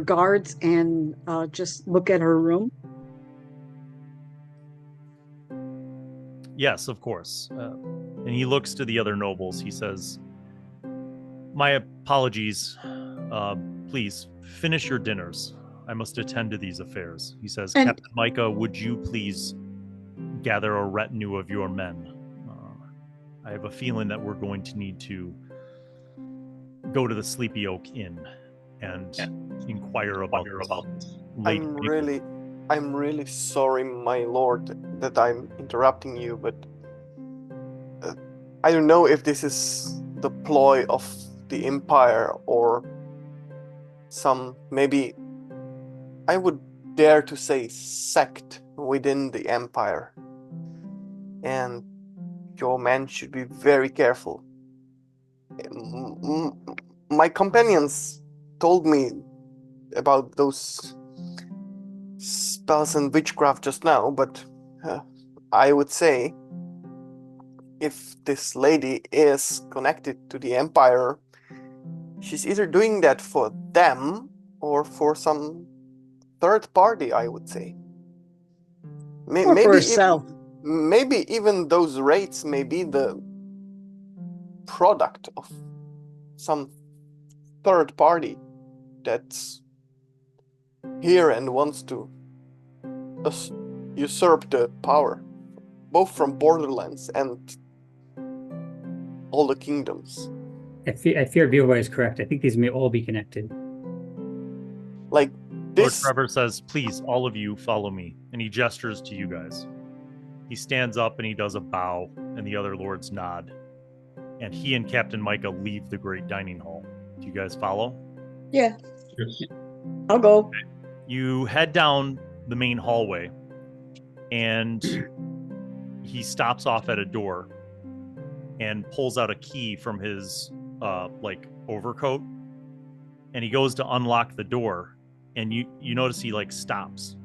guards and just look at her room? Yes, of course. And he looks to the other nobles. He says, my apologies. Please, finish your dinners. I must attend to these affairs. He says, Captain Micah, would you please gather a retinue of your men? I have a feeling that we're going to need to go to the Sleepy Oak Inn and inquire about Lady I'm really sorry, my lord, that I'm interrupting you, but I don't know if this is the ploy of the Empire or some, maybe, I would dare to say, sect within the Empire. And your men should be very careful. My companions told me about those spells and witchcraft just now, but I would say if this lady is connected to the Empire, she's either doing that for them or for some third party, I would say. Or for herself. Maybe even those raids may be the product of some third party that's here and wants to usurp the power, both from Borderlands and all the kingdoms. I fear Bivoj is correct. I think these may all be connected. Like this. Lord Trevor says, please, all of you, follow me. And he gestures to you guys. He stands up and he does a bow, and the other lords nod. And he and Captain Micah leave the great dining hall. Do you guys follow? Yeah, Yes. I'll go. You head down the main hallway, and he stops off at a door and pulls out a key from his overcoat, and he goes to unlock the door, and you notice he stops,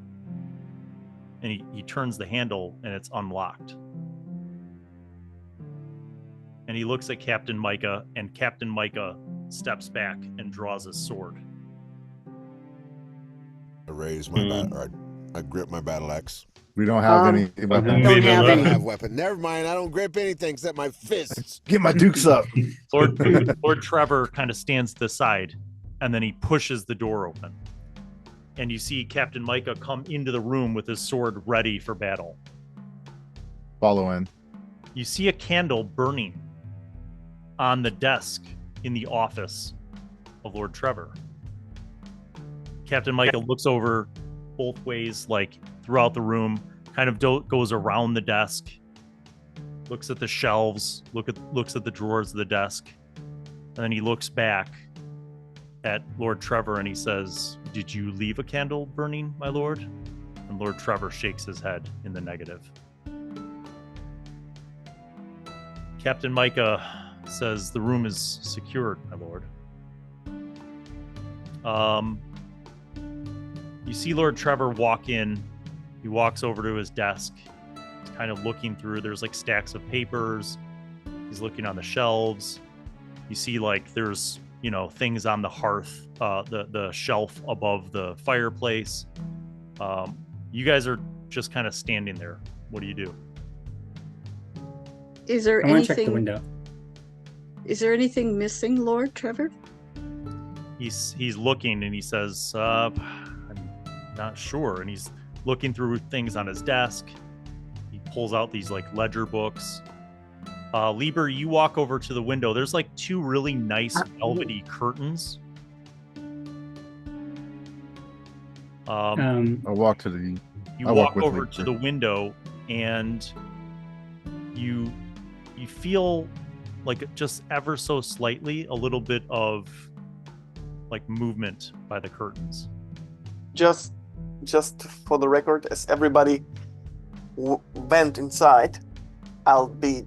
and he turns the handle, and it's unlocked. And he looks at Captain Micah, and Captain Micah steps back and draws his sword. I raise my I grip my battle axe. We don't have any weapons. Don't have I don't any. have weapon. Never mind. I don't grip anything except my fists. Get my dukes up. Lord Trevor kind of stands to the side, and then he pushes the door open. And you see Captain Micah come into the room with his sword ready for battle. Follow in. You see a candle burning on the desk in the office of Lord Trevor. Captain Micah looks over both ways, throughout the room, kind of goes around the desk, looks at the shelves, looks at the drawers of the desk, and then he looks back at Lord Trevor and he says, "Did you leave a candle burning, my lord?" And Lord Trevor shakes his head in the negative. Captain Micah says, "The room is secured, my lord." You see Lord Trevor walk in. He walks over to his desk. He's kind of looking through. There's stacks of papers. He's looking on the shelves. You see there's things on the hearth, the shelf above the fireplace. You guys are just kind of standing there. What do you do? Is there I want to check the anything? window. Is there anything missing, Lord Trevor? He's looking and he says, "I'm not sure." And he's looking through things on his desk. He pulls out these ledger books. Liber, you walk over to the window. There's two really nice velvety curtains. I'll walk to the. You I'll walk walk with over Liber. to the window and you feel just ever so slightly a little bit of movement by the curtains. Just for the record, as everybody went inside, I'll be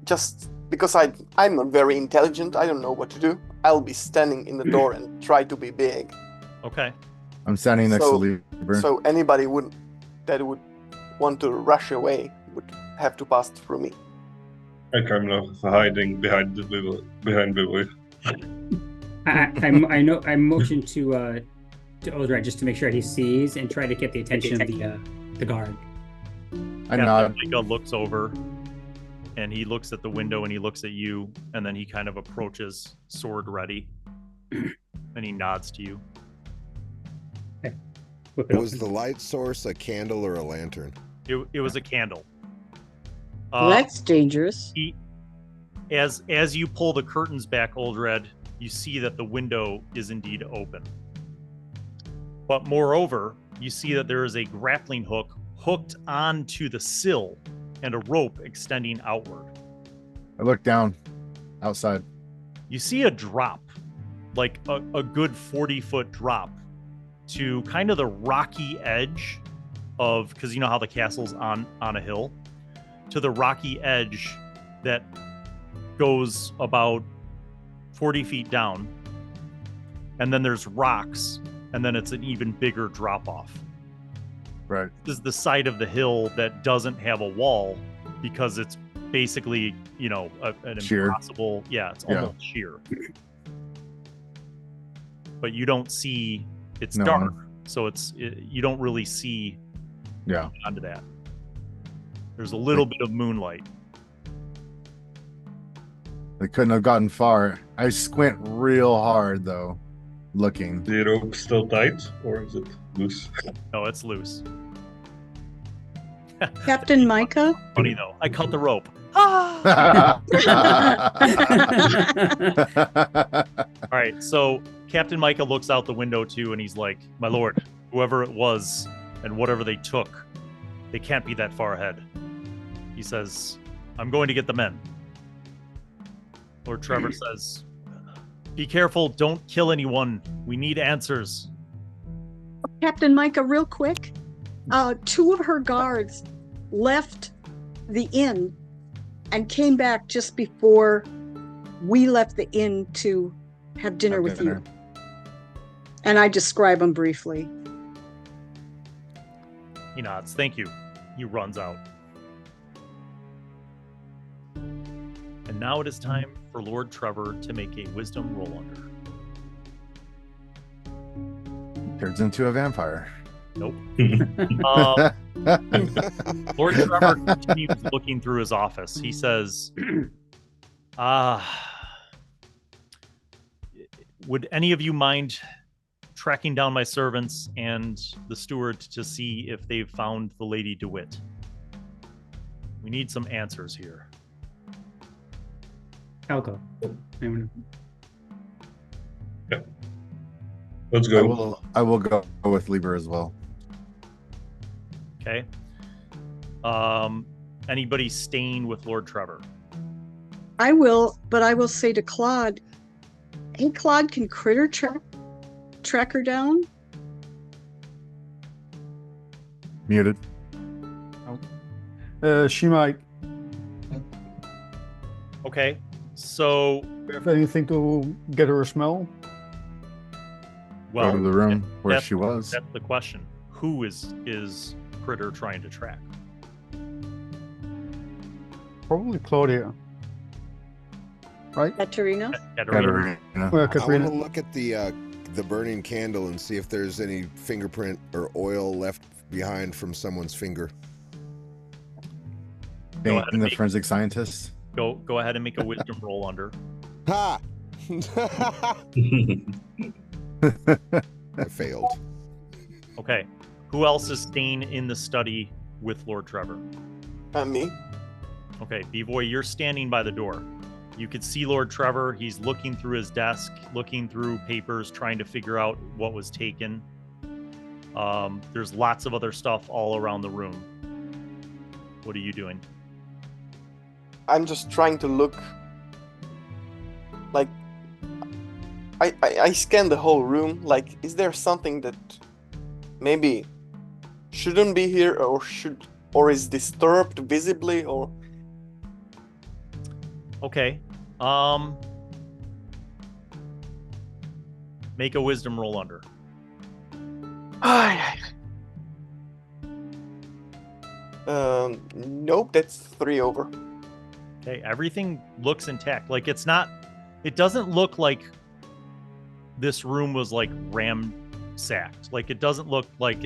just because I'm not very intelligent. I don't know what to do. I'll be standing in the door and try to be big. Okay. I'm standing next to Liber. So anybody that would want to rush away would have to pass through me. I'm kind of hiding behind Bivoj. I motion to Oldrad just to make sure he sees and try to get the attention of the guard. I nod. Micah looks over and he looks at the window and he looks at you, and then he kind of approaches, sword ready, and he nods to you. Okay. Whip it Was open. the light source a candle or a lantern? It was a candle. Well, that's dangerous. As you pull the curtains back, Oldrad, you see that the window is indeed open. But moreover, you see that there is a grappling hook hooked onto the sill and a rope extending outward. I look down outside. You see a drop, a good 40-foot drop to kind of the rocky edge of, because you know how the castle's on a hill, to the rocky edge that goes about 40 feet down. And then there's rocks, and then it's an even bigger drop off. Right. This is the side of the hill that doesn't have a wall because it's basically, an Sheer. impossible. Yeah, it's almost sheer. But you don't see. It's No. dark, so you don't really see. Yeah. Onto that. There's a little bit of moonlight. They couldn't have gotten far. I squint real hard though, looking. The rope still tight, or is it loose? No, it's loose. Captain Micah? Funny though. I cut the rope. All right, so Captain Micah looks out the window too, and he's like, "My lord, whoever it was and whatever they took, they can't be that far ahead." He says, "I'm going to get the men." Lord Trevor says, Be careful. Don't kill anyone. We need answers. Captain Micah, real quick. 2 of her guards left the inn and came back just before we left the inn to have dinner with you. And I describe them briefly. He nods. Thank you. He runs out. And now it is time for Lord Trevor to make a wisdom roll under. Turns into a vampire. Nope. Lord Trevor continues looking through his office. He says, would any of you mind tracking down my servants and the steward to see if they've found the Lady DeWitt? We need some answers here. I'll go. Yeah. Let's go. I will go with Liber as well. Okay. Anybody staying with Lord Trevor? I will, but I will say to Claude, hey, Claude, can Critter track her down? Muted. She might. Okay. So, Have anything to get her a smell? well, Go to the room where that's- she was. That's the question. Who is Critter trying to track? Probably Claudia. Right? Katerina? Katerina. Katerina. Well, I Katrina. want to look at the burning candle and see if there's any fingerprint or oil left behind from someone's finger. Go ahead Bane, and the make- forensic scientist. Go ahead and make a wisdom roll under. Ha! I failed. Okay. Who else is staying in the study with Lord Trevor? Me? Okay, Bivoj, you're standing by the door. You could see Lord Trevor. He's looking through his desk, looking through papers, trying to figure out what was taken. There's lots of other stuff all around the room. What are you doing? I'm just trying to look. Like, I scan the whole room. Like, is there something that maybe shouldn't be here, or is disturbed visibly, or? Okay. Make a wisdom roll under. Nope, that's 3 over. Okay, everything looks intact. Like it doesn't look like this room was like ransacked. Like it doesn't look like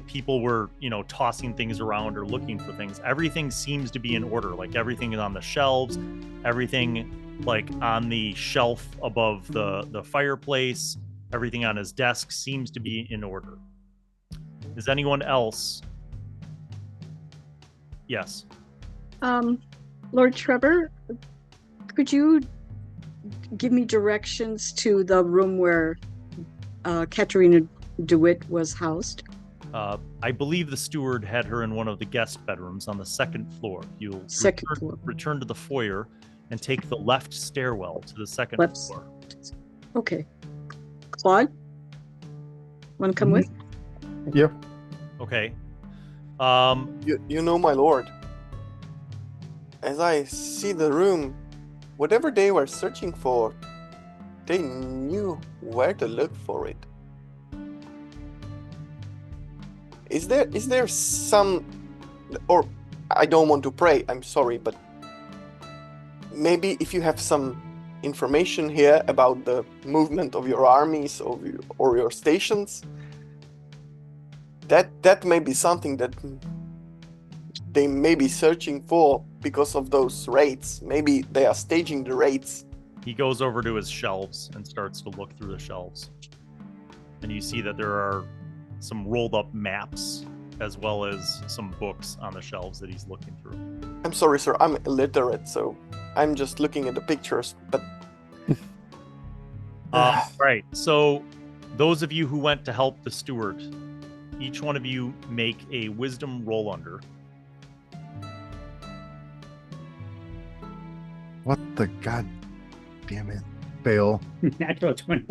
people were, tossing things around or looking for things. Everything seems to be in order. Like everything is on the shelves, everything like on the shelf above the fireplace, everything on his desk seems to be in order. Is anyone else? Yes. Lord Trevor, could you give me directions to the room where Katerina DeWitt was housed? I believe the steward had her in one of the guest bedrooms on the 2nd floor. You'll return to the foyer and take the left stairwell to the 2nd floor. Okay. Claude? Want to come with? Yep. Okay. You know, my lord, as I see the room, whatever they were searching for, they knew where to look for it. Is there some, or I don't want to pray, I'm sorry, but maybe if you have some information here about the movement of your armies or your stations, that may be something that they may be searching for because of those raids. Maybe they are staging the raids. He goes over to his shelves and starts to look through the shelves. And you see that there are some rolled up maps as well as some books on the shelves that he's looking through. I'm sorry, sir, I'm illiterate, so I'm just looking at the pictures, but... Right, so those of you who went to help the steward, each one of you make a wisdom roll under. What the god? Damn it. Fail. Natural 20.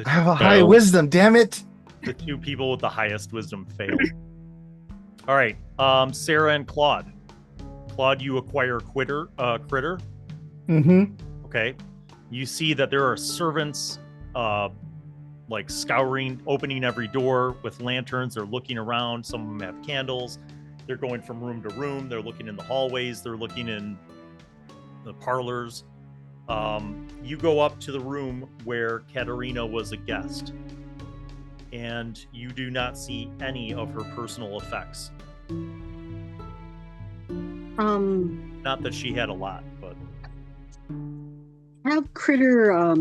I have a high wisdom, damn it. The two people with the highest wisdom fail. All right, Sarah and Claude. Claude, you acquire critter. Mm-hmm. Okay. You see that there are servants like scouring, opening every door with lanterns. They're looking around. Some of them have candles. They're going from room to room. They're looking in the hallways. They're looking in the parlors. You go up to the room where Catarina was a guest, and you do not see any of her personal effects. Not that she had a lot, but Have Critter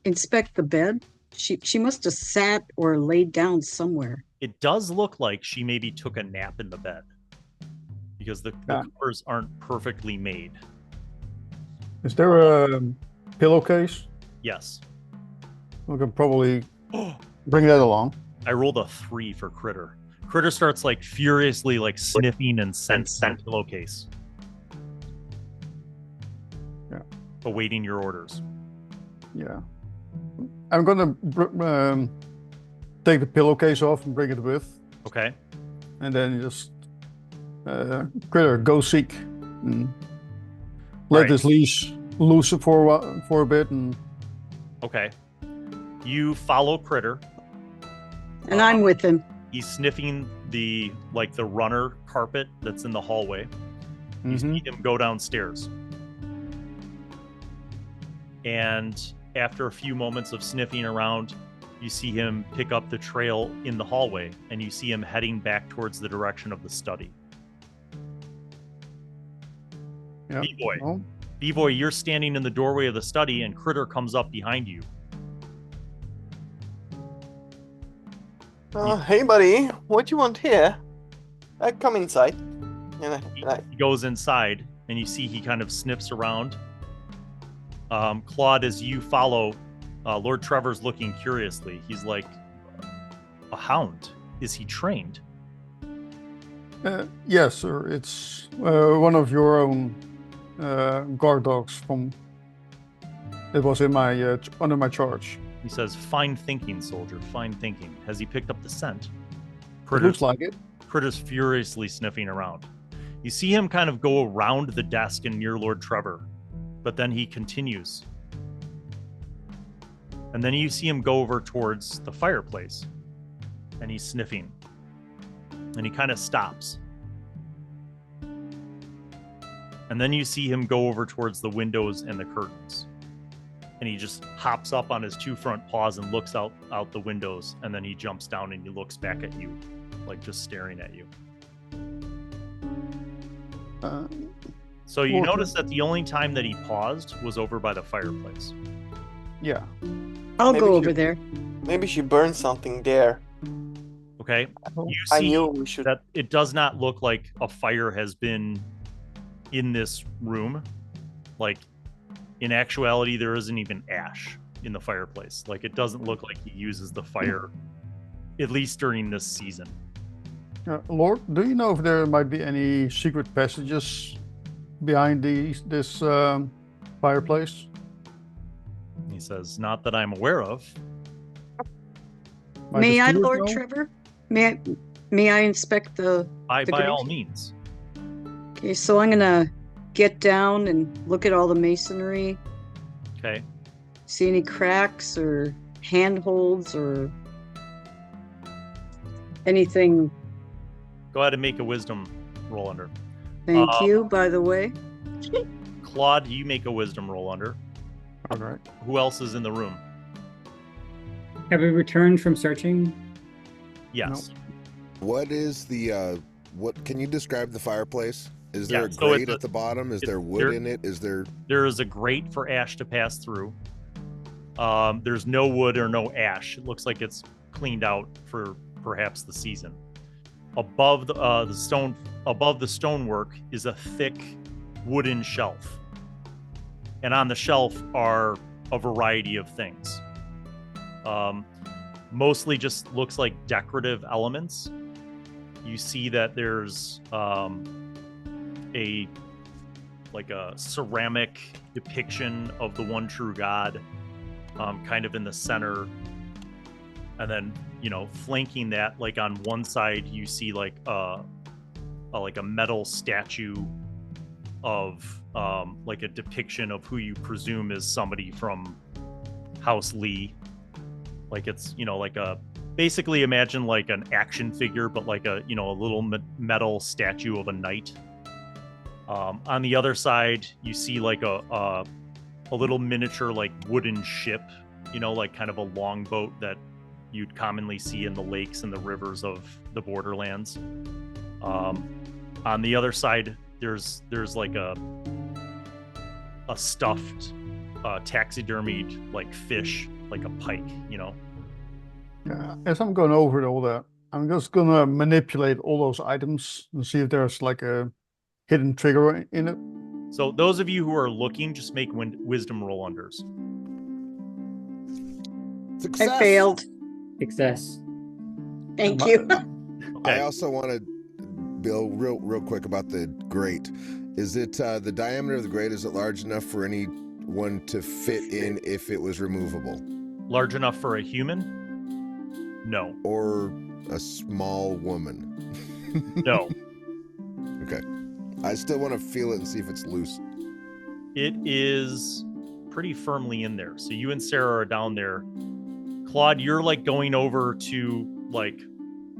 inspect the bed. She must have sat or laid down somewhere. it does look like she maybe took a nap in the bed because the covers aren't perfectly made. Is there a pillowcase? Yes. We can probably bring that along. I rolled a 3 for Critter. Critter starts like furiously like sniffing and sensing the pillowcase. Yeah. Awaiting your orders. Yeah. I'm gonna take the pillowcase off and bring it with, Okay. and then just Critter, go seek. And let Right. this leash loose for a bit, and Okay. You follow Critter. And I'm with him. He's sniffing the runner carpet that's in the hallway. You see him go downstairs. And after a few moments of sniffing around, you see him pick up the trail in the hallway, and you see him heading back towards the direction of the study. yeah. Bivoj. Well, Bivoj, you're standing in the doorway of the study, and Critter comes up behind you. Hey, buddy, what you want here? Come inside. He goes inside, and you see he kind of sniffs around. Claude, as you follow, Lord Trevor's looking curiously. He's like, a hound? Is he trained? yes, sir. It's one of your own guard dogs from. It was in my under my charge. He says, fine thinking, soldier, fine thinking. Has he picked up the scent? It looks like it. Critter's furiously sniffing around. You see him kind of go around the desk and near Lord Trevor, but then he continues. And then you see him go over towards the fireplace, and he's sniffing. And he kind of stops. And then you see him go over towards the windows and the curtains. And he just hops up on his 2 front paws and looks out the windows, and then he jumps down and he looks back at you, like just staring at you. So you notice that the only time that he paused was over by the fireplace. Yeah. I'll Maybe go you- over there. Maybe she burned something there. Okay? You I see knew we should. that it does not look like a fire has been in this room. Like, in actuality, there isn't even ash in the fireplace. Like, it doesn't look like he uses the fire, at least during this season. Lord, do you know if there might be any secret passages behind this fireplace? He says, not that I'm aware of. Might May the I, steward Lord know? Trevor? May I inspect the By grate? all means. Okay, so I'm gonna get down and look at all the masonry. Okay. See any cracks or handholds or anything. Go ahead and make a wisdom roll under. Thank you, by the way. Claude, you make a wisdom roll under. All right. Who else is in the room? Have we returned from searching? Yes. What is the what can you describe the fireplace? Is there Yeah, a so grate at the bottom? Is there wood there- in it? Is there There is a grate for ash to pass through. There's no wood or no ash. It looks like it's cleaned out for perhaps the season. Above the stonework is a thick wooden shelf, and on the shelf are a variety of things. Mostly just looks like decorative elements. You see that there's a ceramic depiction of the one true God, kind of in the center. And then, flanking that, like on one side, you see like a metal statue of like a depiction of who you presume is somebody from House Lee. Like it's, basically imagine like an action figure, but like a little metal statue of a knight. On the other side, you see like a little miniature like wooden ship, like kind of a longboat that you'd commonly see in the lakes and the rivers of the Borderlands. On the other side, there's like a stuffed taxidermied like fish, like a pike, Yeah, as I'm going over all that, I'm just gonna manipulate all those items and see if there's like a hidden trigger in it. So those of you who are looking, just make wisdom roll unders. Success. I failed. Success. Thank you. Okay. I also want to, Bill, real quick about the grate. Is it the diameter of the grate? Is it large enough for anyone to fit in if it was removable? Large enough for a human? No. Or a small woman? No. Okay. I still want to feel it and see if it's loose. It is pretty firmly in there. So you and Sarah are down there. Claude, you're like going over to like,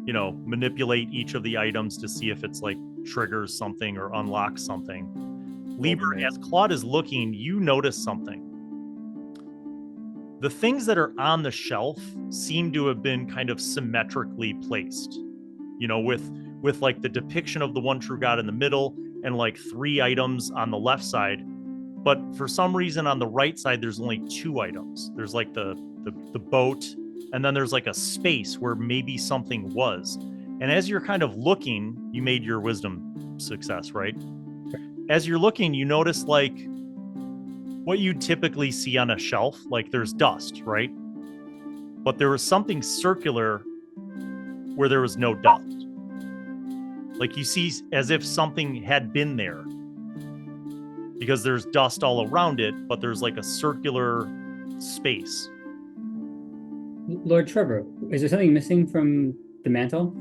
manipulate each of the items to see if it's like triggers something or unlocks something. Liber, as Claude is looking, you notice something. The things that are on the shelf seem to have been kind of symmetrically placed, with like the depiction of the one true God in the middle and like 3 items on the left side. But for some reason on the right side, there's only 2 items. There's like the boat, and then there's like a space where maybe something was. And as you're kind of looking, you made your wisdom success, right? As you're looking, you notice like what you typically see on a shelf, like there's dust, right? But there was something circular where there was no dust. Like you see as if something had been there, because there's dust all around it, but there's like a circular space. Lord Trevor, is there something missing from the mantle?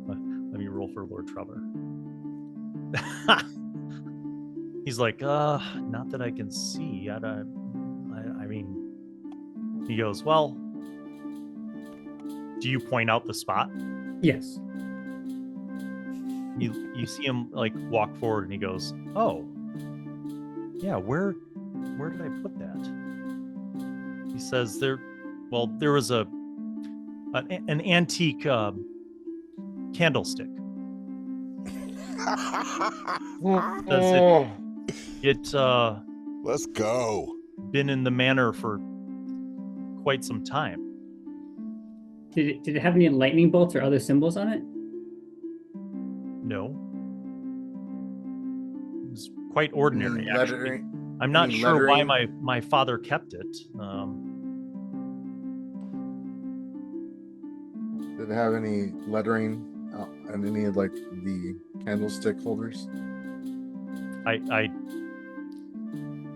Let me roll for Lord Trevor. He's like, not that I can see. I mean, he goes, well, do you point out the spot? Yes. You see him like walk forward and he goes, oh, yeah, where did I put that? He says there was an antique candlestick. It Let's go. Been in the manor for quite some time. Did it have any lightning bolts or other symbols on it? No. It was quite ordinary, actually. I'm not sure why my father kept it. Did it have any lettering on any of like the candlestick holders?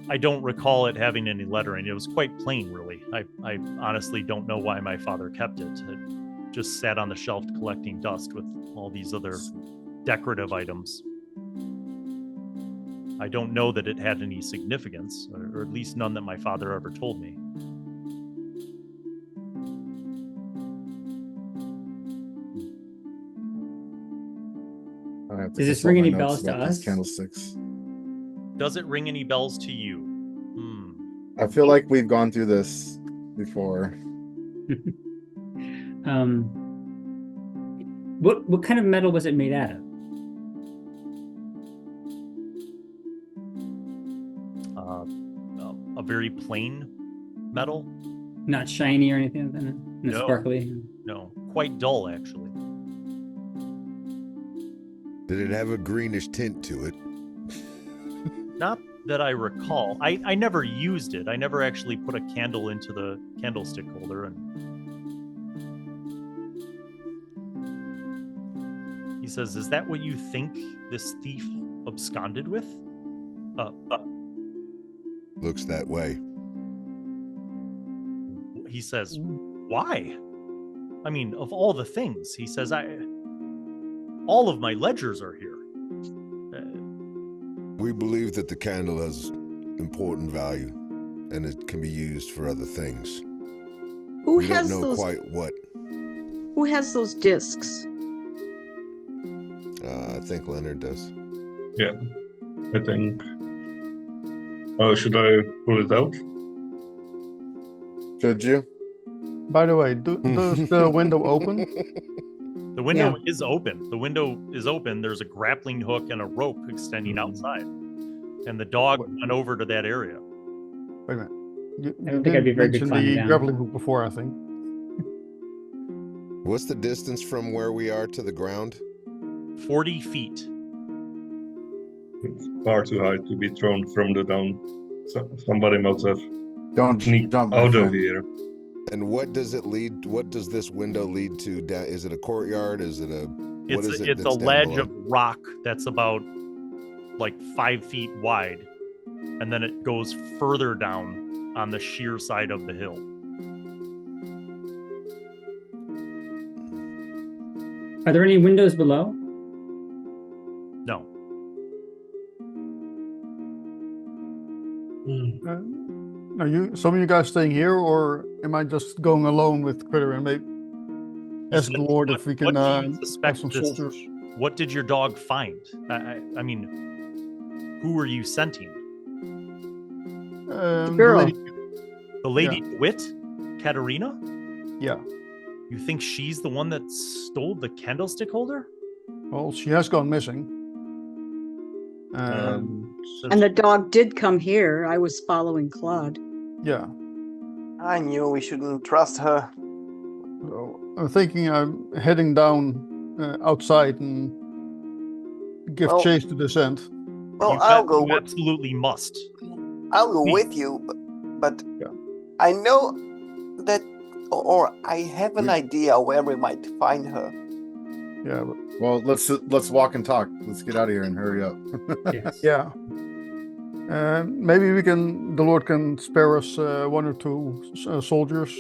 I don't recall it having any lettering. It was quite plain, really. I honestly don't know why my father kept it. It just sat on the shelf collecting dust with all these other decorative items. I don't know that it had any significance, or at least none that my father ever told me. Does this ring any bells to us? Candlesticks. Does it ring any bells to you? I feel like we've gone through this before. What kind of metal was it made out of? A very plain metal. Not shiny or anything like that? No, sparkly? No, quite dull, actually. Did it have a greenish tint to it? Not that I recall. I never used it. I never actually put a candle into the candlestick holder. And he says, is that what you think this thief absconded with? Looks that way. He says, why? I mean, of all the things, he says, all of my ledgers are here. We believe that the candle has important value, and it can be used for other things. Who We don't has know those? quite what. Who has those discs? I think Leonard does. Yeah, I think. Oh, should I pull it out? Should you? By the way, does the window open? The window is open. The window is open. There's a grappling hook and a rope extending outside. And the dog went over to that area. Wait a minute. You I don't think I'd be didn't very good mention climbing the down. grappling hook before, I think. What's the distance from where we are to the ground? 40 feet. It's far too high to be thrown from the down. Somebody must have Don't sneaked jump out my of friend. here. And what does it lead? What does this window lead to? Is it a courtyard? Is it a? What is it It's a that's down ledge below? of rock that's about like 5 feet wide. And then it goes further down on the sheer side of the hill. Are there any windows below? No. Are some of you guys staying here, or am I just going alone with Critter and maybe ask the Lord if we can What do you have suspect some this- soldiers? What did your dog find? I mean, who were you scenting? The girl. lady- The lady Wit? Katarina? yeah. You think she's the one that stole the candlestick holder? Well, she has gone missing. And the dog did come here. I was following Claude. Yeah. I knew we shouldn't trust her. So I'm thinking I'm heading down outside and give Well- chase to the scent. Well, You I'll bet- go. you absolutely must. I'll go Hmm. with you, but Yeah. I know that, or I have an We- idea where we might find her. Yeah, but Well, let's walk and talk. Let's get out of here and hurry up. Yes. yeah. Maybe the Lord can spare us one or two soldiers.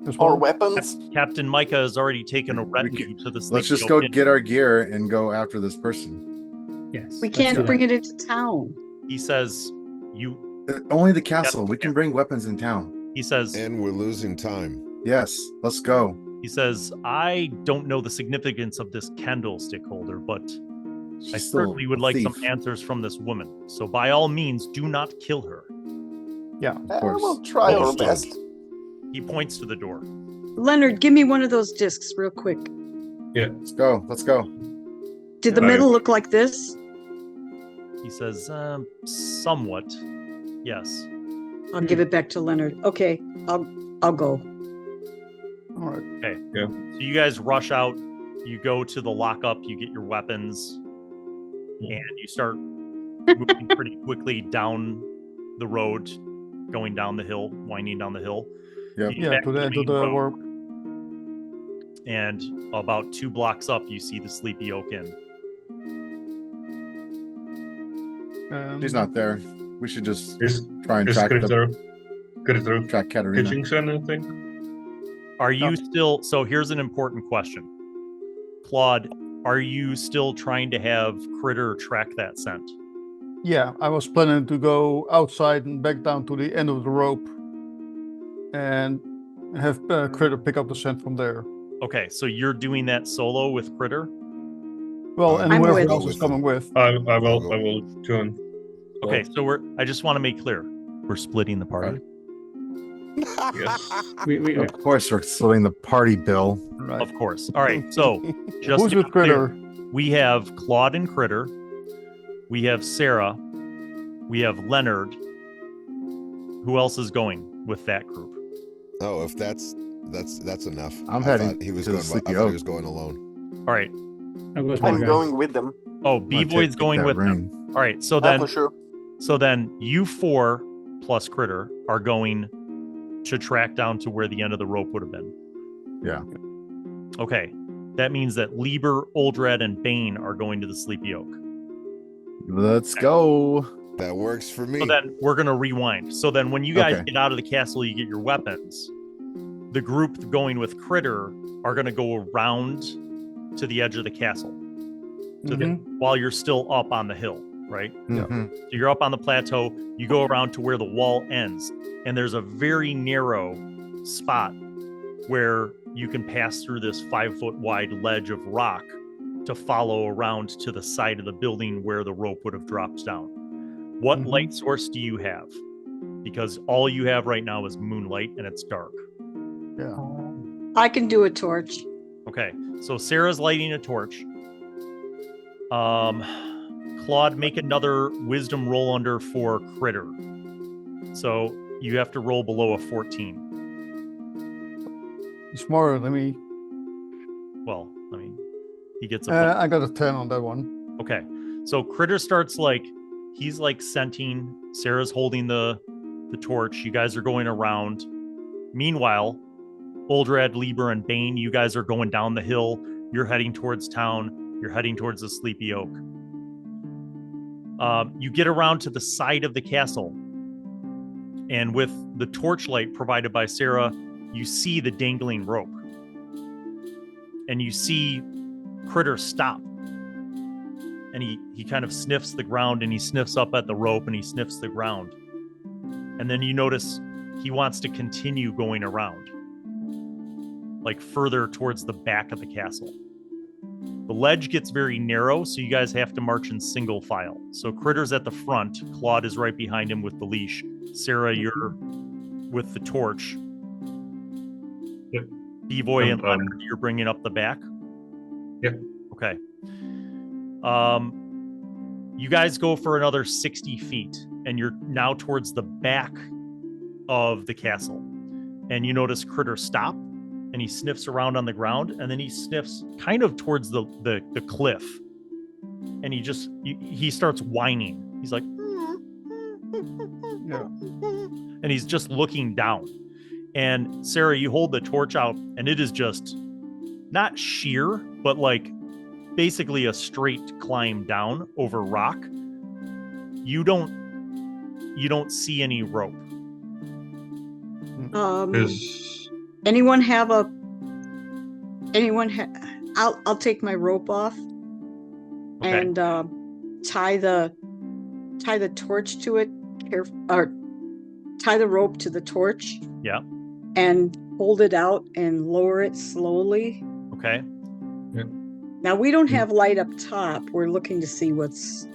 As Or well. weapons. Captain Micah has already taken a We retinue to the Let's Sleepy just go Oak Inn. get our gear and go after this person. Yes. We let's can't do that. bring it into town. He says, Only the castle. We can bring weapons in town. he says, And we're losing time. Yes, let's go. he says, I don't know the significance of this candlestick holder, but I She's still certainly would a like thief. some answers from this woman. So by all means, do not kill her. Yeah. course. We'll try our Understood. best. He points to the door. Leonard, give me one of those discs real quick. Let's go. Let's go. Did the Right. middle look like this? He says, somewhat. Yes. I'll give it back to Leonard. Okay, I'll go. All right. So you guys rush out. You go to the lockup. You get your weapons, Yeah. and you start moving pretty quickly down the road, going down the hill, winding down the hill. Yep. You get Yeah, back to the main road, warp. and about 2 blocks up, you see the Sleepy Oak Inn. She's not there. We should just Is, try and is track Critter Katarina. pitching anything? Are you still? So here's an important question, Claude. Are you still trying to have Critter track that scent? Yeah, I was planning to go outside and back down to the end of the rope and have Critter pick up the scent from there. Okay, so you're doing that solo with Critter. Well, and I'm whoever with. else is coming with. I will join. Okay, so I just want to make clear, we're splitting the party. Yes. We, Of course, we're splitting the party, Bill. Right. Of course. All right. So just Who's to with be clear, Critter? we have Claude and Critter. We have Sarah. We have Leonard. Who else is going with that group? Oh, if that's enough. I'm I heading thought he was to the going. Sleepy I thought he Oak. was going alone. All right. I'll go with I'm my going with them. Oh, I'm gonna Bivoj's take going that with them. ring. All right. So Yeah, then, for sure. you 4 plus Critter are going to track down to where the end of the rope would have been. Yeah. Okay. That means that Liber, Oldrad, and Bane are going to the Sleepy Oak. Let's go. That works for me. So then we're going to rewind. So then when you guys Okay. get out of the castle, you get your weapons. The group going with Critter are going to go around to the edge of the castle while you're still up on the hill, right? Mhm. So you're up on the plateau. You go around to where the wall ends, and there's a very narrow spot where you can pass through this 5-foot wide ledge of rock to follow around to the side of the building where the rope would have dropped down. What light source do you have? Because all you have right now is moonlight and it's dark. Yeah. I can do a torch. Okay, so Sarah's lighting a torch. Claude, make another wisdom roll under for Critter. So you have to roll below a 14. He's smarter than me. Well, I mean, he gets a I got a 10 on that one. Okay, so Critter starts he's scenting. Sarah's holding the torch. You guys are going around. Meanwhile, Oldrad, Liber, and Bane, you guys are going down the hill. You're heading towards town. You're heading towards the Sleepy Oak. You get around to the side of the castle, and with the torchlight provided by Sarah, you see the dangling rope. And you see Critter stop. And he kind of sniffs the ground, and he sniffs up at the rope, and he sniffs the ground. And then you notice he wants to continue going around, further towards the back of the castle. The ledge gets very narrow, so you guys have to march in single file. So Critter's at the front. Claude is right behind him with the leash. Sarah, you're with the torch. Yep. Bivoj and Leonard, you're bringing up the back? Yep. Okay. You guys go for another 60 feet, and you're now towards the back of the castle. And you notice Critter stop, and he sniffs around on the ground, and then he sniffs kind of towards the cliff. And he starts whining. He's like, Yeah. and he's just looking down. And Sarah, you hold the torch out, and it is just not sheer, but basically a straight climb down over rock. You don't see any rope. Anyone have I'll take my rope off and tie the torch to it, or tie the rope to the torch. Yeah. And hold it out and lower it slowly. Okay. Now we don't have light up top. We're looking to see what's.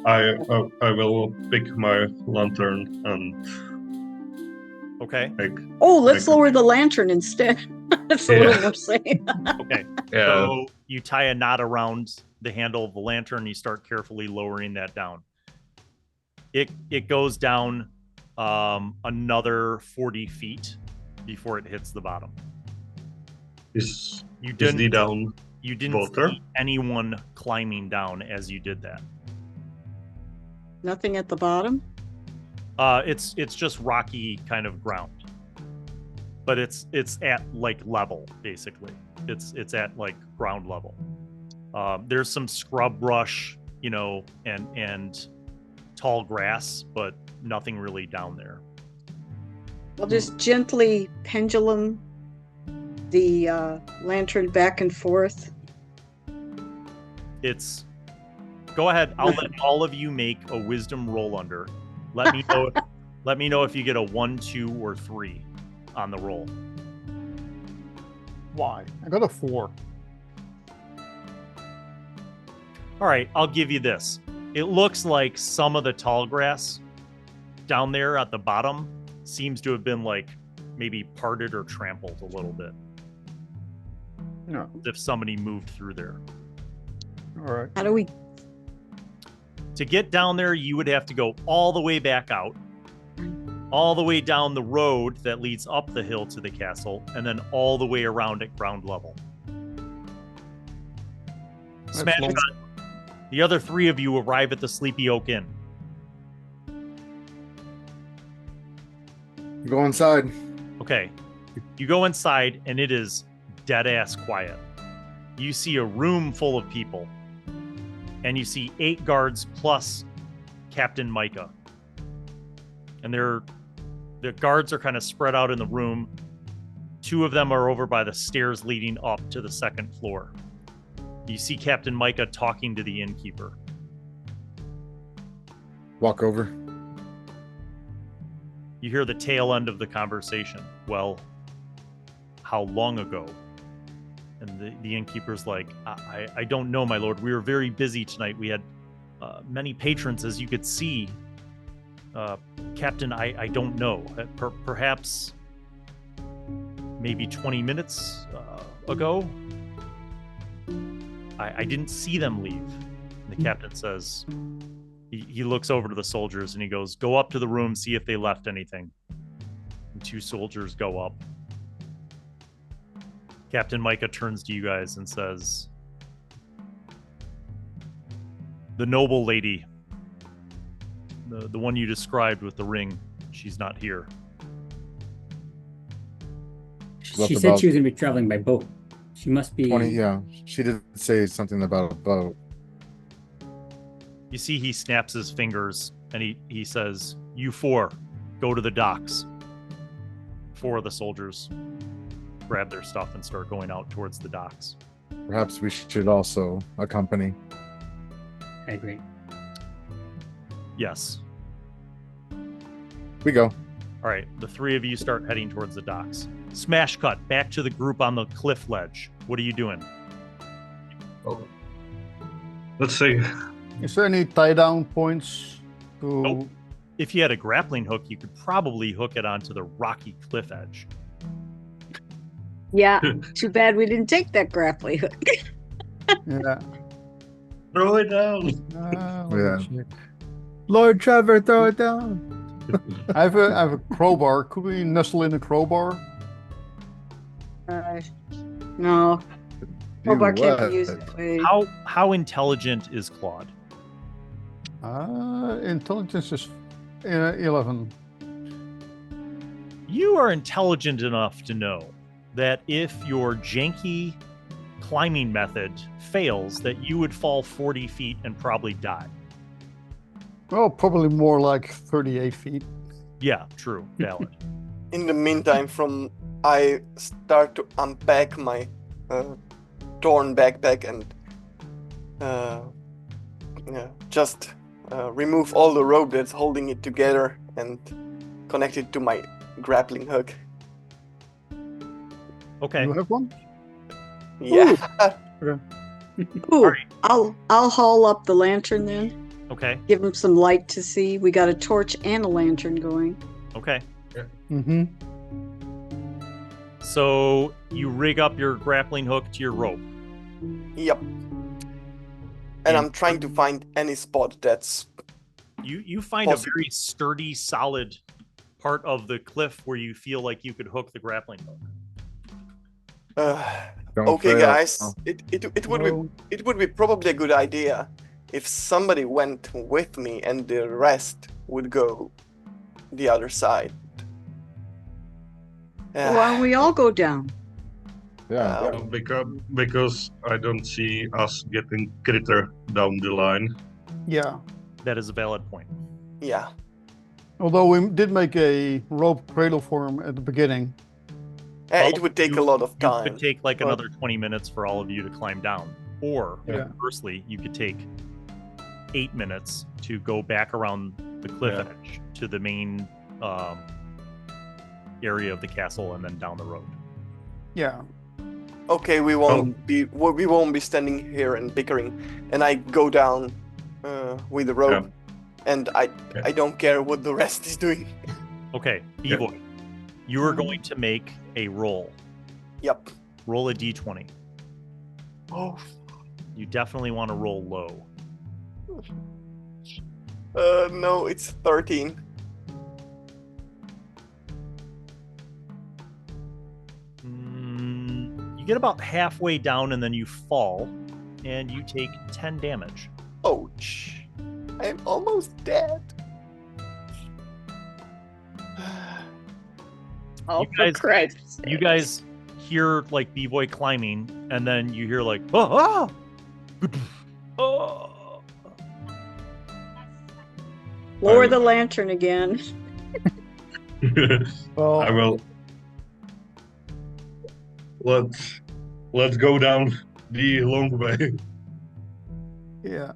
I will pick my lantern and. Okay. Let's lower the lantern instead. That's a little more safe. Okay. Yeah. So you tie a knot around the handle of the lantern, and you start carefully lowering that down. It goes down another 40 feet before it hits the bottom. Is You the didn't down? you didn't water? see anyone climbing down as you did that. Nothing at the bottom. It's just rocky kind of ground, but it's at level basically. It's at ground level. There's some scrub brush, and tall grass, but nothing really down there. I'll just gently pendulum the lantern back and forth. Go ahead. I'll let all of you make a wisdom roll under. Let me know. Let me know if you get a 1, 2, or 3 on the roll. Why? I got a 4. All right, I'll give you this. It looks like some of the tall grass down there at the bottom seems to have been maybe parted or trampled a little bit. No. As if somebody moved through there. All right. How do we? To get down there, you would have to go all the way back out, all the way down the road that leads up the hill to the castle, and then all the way around at ground level. Smash long. cut. The other 3 of you arrive at the Sleepy Oak Inn. Go inside. Okay. You go inside, and it is dead-ass quiet. you see a room full of people, and you see 8 guards plus Captain Micah. And the guards are kind of spread out in the room. 2 of them are over by the stairs leading up to the 2nd floor. You see Captain Micah talking to the innkeeper. Walk over. You hear the tail end of the conversation. Well, how long ago? And the innkeeper's like, I don't know, my lord. We were very busy tonight. We had many patrons, as you could see. Captain, I don't know. Perhaps maybe 20 minutes ago? I didn't see them leave. And the captain says, he looks over to the soldiers and he goes, go up to the room, see if they left anything. And 2 soldiers go up. Captain Micah turns to you guys and says, the noble lady, the one you described with the ring, she's not here. She said she was going to be traveling by boat. She must be... 20, yeah. She did say something about a boat. You see he snaps his fingers and he says, you 4, go to the docks. 4 of the soldiers grab their stuff and start going out towards the docks. Perhaps we should also accompany. I agree. Yes. We go. All right, the 3 of you start heading towards the docks. Smash cut back to the group on the cliff ledge. What are you doing? Oh. Let's see. Is there any tie down points to? Nope. If you had a grappling hook, you could probably hook it onto the rocky cliff edge. Yeah, too bad we didn't take that grappling hook. Yeah. Throw it down. Yeah. Lord Trevor, throw it down. I have a crowbar. Could we nestle in a crowbar? No. Crowbar can't what? be used that way. How intelligent is Claude? Intelligence is 11. You are intelligent enough to know that if your janky climbing method fails, that you would fall 40 feet and probably die. Well, probably more like 38 feet. Yeah, true. Valid. In the meantime, I start to unpack my torn backpack and just remove all the rope that's holding it together and connect it to my grappling hook. Okay. You have one? Yeah. Ooh, Alright. I'll haul up the lantern then. Okay. Give him some light to see. We got a torch and a lantern going. Okay. Mm-hmm. So you rig up your grappling hook to your rope. Yep. And I'm trying to find any spot that's... You find possible. a very sturdy, solid part of the cliff where you feel like you could hook the grappling hook. Don't Okay, fail. guys. It would be probably a good idea if somebody went with me and the rest would go the other side. Why don't we all go down? Yeah. Because I don't see us getting critter down the line. Yeah. That is a valid point. Yeah. Although we did make a rope cradle for him at the beginning. It would take a lot of It time. could take like But- another 20 minutes for all of you to climb down. Or, Yeah. conversely, you could take 8 minutes to go back around the cliff Yeah. edge to the main area of the castle and then down the road. Yeah. Okay, we won't be standing here and bickering. And I go down with the rope, and I don't care what the rest is doing. Okay, Bivoj, you are going to make a roll. Yep. Roll a d20. Oh. You definitely want to roll low. No, it's 13. You get about halfway down and then you fall, and you take 10 damage. Ouch. I'm almost dead. Oh, You guys- for Christ's You sake. guys hear like Bivoj climbing, and then you hear like oh. Lower the lantern again. Well, I will. Let's go down the long way. yeah.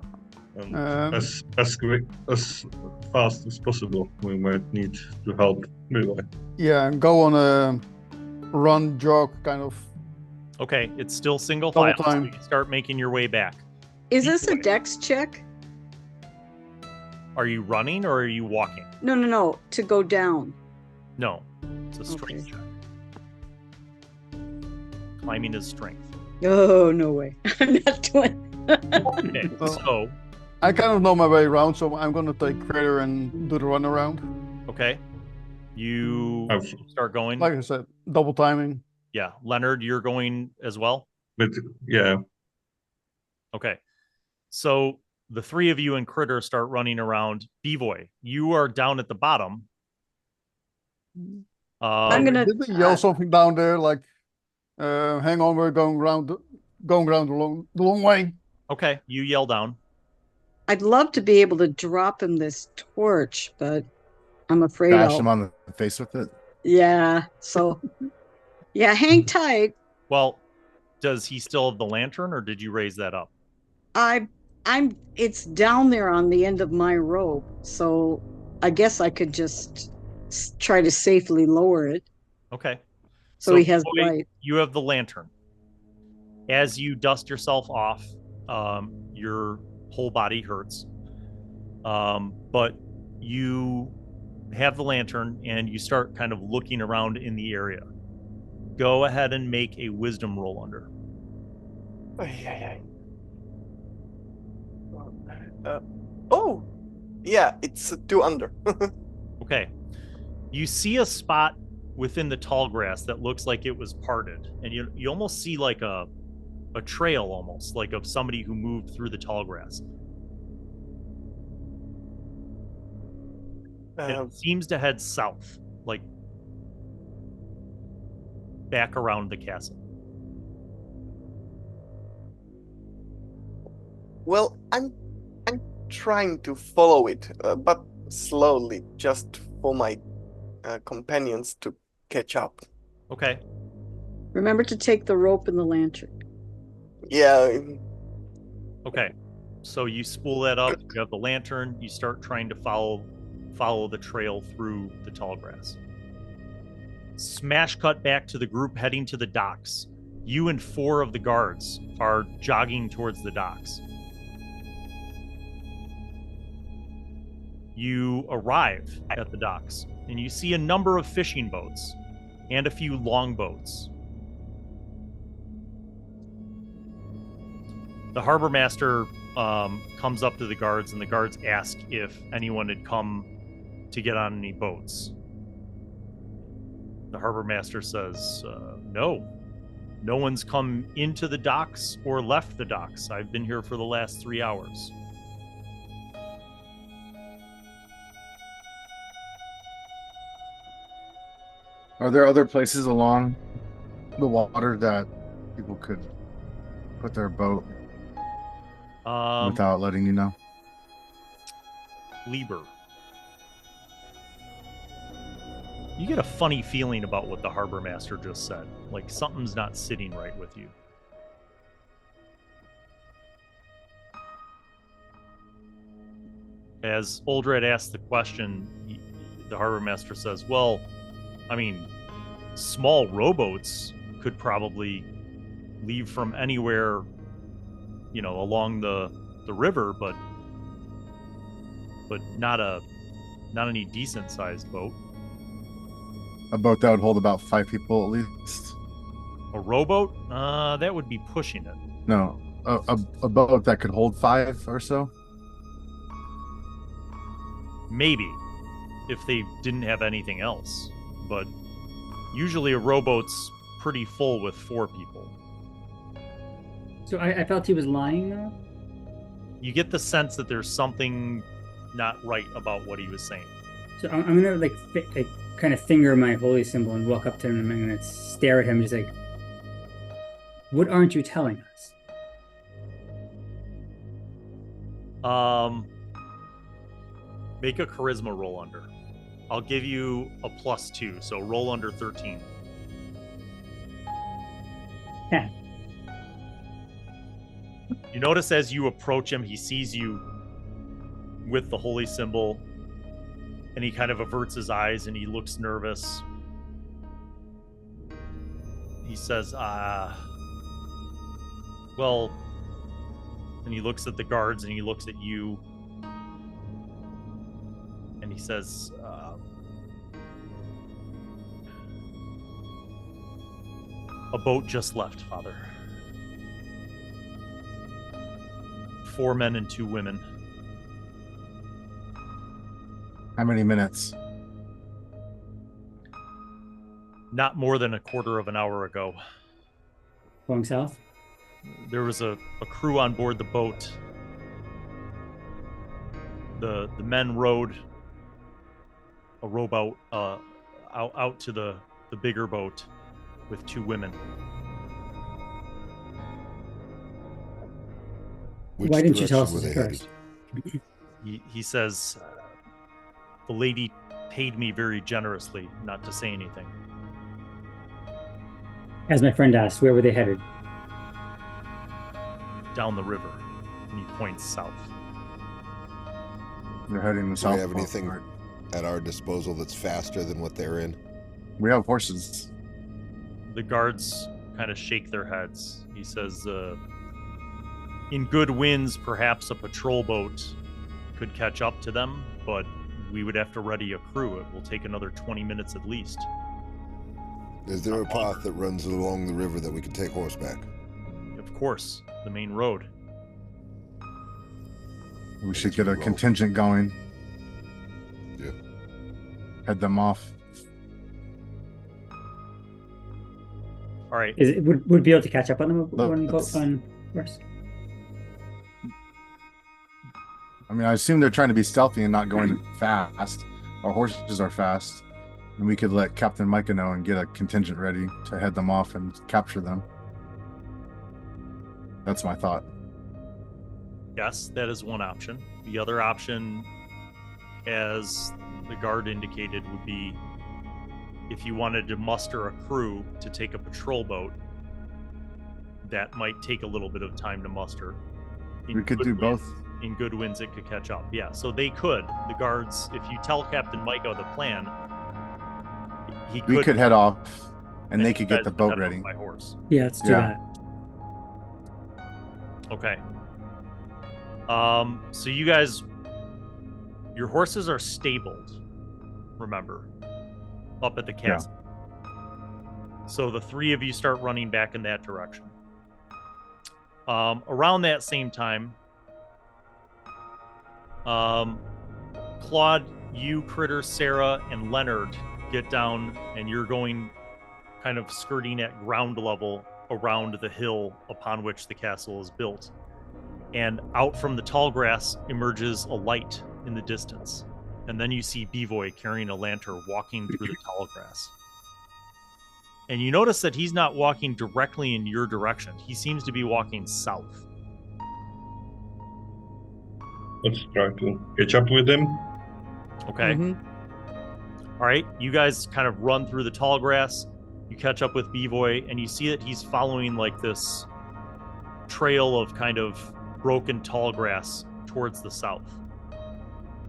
And Um, as quick as fast as possible. We might need to help Bivoj. Yeah, and go on a run, jog kind of. Okay, it's still single Double file. So time. you start making your way back. Is this a dex check? Are you running or are you walking? No. To go down. No, it's a strength Okay. check. Climbing is strength. Oh, no way. I'm not doing. Okay, Well- so I kind of know my way around, so I'm gonna take Critter and do the run around. okay, you I've- start going. Like I said, double timing. Yeah, Leonard, you're going as well. But yeah, Okay, so the three of you and Critter start running around. Bivoj, you are down at the bottom. I'm gonna- Did they yell something down there like, "Hang on, we're going around the long way." Okay, you yell down. I'd love to be able to drop him this torch, but I'm afraid Bash him I'll. on the face with it. Yeah. So, yeah, hang tight. Well, does he still have the lantern, or did you raise that up? It's down there on the end of my rope, so I guess I could just try to safely lower it Okay. so he has Bivoj, light. You have the lantern. As you dust yourself off, your whole body hurts. But you have the lantern and you start kind of looking around in the area. Go ahead and make a wisdom roll under. Oh, yeah, it's 2 under. Okay. You see a spot within the tall grass that looks like it was parted, and you almost see like a trail, almost like of somebody who moved through the tall grass. It seems to head south, like back around the castle. Well, I'm trying to follow it, but slowly, just for my companions to catch up. Okay. Remember to take the rope and the lantern. Yeah. Okay. So you spool that up, you have the lantern, you start trying to follow the trail through the tall grass. Smash cut back to the group heading to the docks. You and 4 of the guards are jogging towards the docks. You arrive at the docks and you see a number of fishing boats and a few longboats. The harbor master comes up to the guards, and the guards ask if anyone had come to get on any boats. The harbor master says, no one's come into the docks or left the docks. I've been here for the last 3 hours. Are there other places along the water that people could put their boat without letting you know? Liber. You get a funny feeling about what the harbor master just said. Like something's not sitting right with you. As Oldrad asks the question, the harbor master says, well, I mean, small rowboats could probably leave from anywhere, along the river, but not any decent sized boat. A boat that would hold about 5 people at least. A rowboat? That would be pushing it. No, a boat that could hold 5 or so. Maybe, if they didn't have anything else. But usually a rowboat's pretty full with 4 people. So I felt he was lying though. You get the sense that there's something not right about what he was saying. So I'm gonna like kind of finger my holy symbol and walk up to him and I'm gonna stare at him, just like, What aren't you telling us? Make a charisma roll under. I'll give you a +2, so roll under 13. Yeah. You notice as you approach him, he sees you with the holy symbol, and he kind of averts his eyes and he looks nervous. He says, well, and he looks at the guards and he looks at you, and he says, a boat just left, Father. 4 men and 2 women. How many minutes? Not more than a quarter of an hour ago. Going south? There was a crew on board the boat. The men rowed a rowboat out to the bigger boat with 2 women. Which Why didn't you tell us direction this were at they first? headed? He says, the lady paid me very generously not to say anything. As my friend asked, where were they headed? Down the river. And he points south. They're heading Do south. we have anything at our disposal that's faster than what they're in? We have horses. The guards kind of shake their heads. He says, in good winds, perhaps a patrol boat could catch up to them, but we would have to ready a crew. It will take another 20 minutes at least. Is there a path that runs along the river that we can take horseback? Of course, the main road. We should get a contingent going. Yeah. Head them off. All right. Would be able to catch up on them No, when we go that's- on horse? I mean, I assume they're trying to be stealthy and not going fast. Our horses are fast. And we could let Captain Micah know and get a contingent ready to head them off and capture them. That's my thought. Yes, that is one option. The other option, as the guard indicated, would be if you wanted to muster a crew to take a patrol boat. That might take a little bit of time to muster. We could good do winds- both. In good winds, it could catch up. Yeah, so they could. The guards, if you tell Captain Micah the plan, he could. We could head off and they you could get guys the could boat head off ready. by horse. Yeah, let's do Yeah. that. Okay. So you guys, your horses are stabled, remember, up at the castle. So the 3 of you start running back in that direction. Around that same time, Claude, you, Critter, Sarah, and Leonard get down, and you're going kind of skirting at ground level around the hill upon which the castle is built. And out from the tall grass emerges a light in the distance. And then you see Bivoj carrying a lantern walking through the tall grass. And you notice that he's not walking directly in your direction. He seems to be walking south. Let's try to catch up with them. Okay. All right. You guys kind of run through the tall grass. You catch up with Bivoj, and you see that he's following like this trail of kind of broken tall grass towards the south.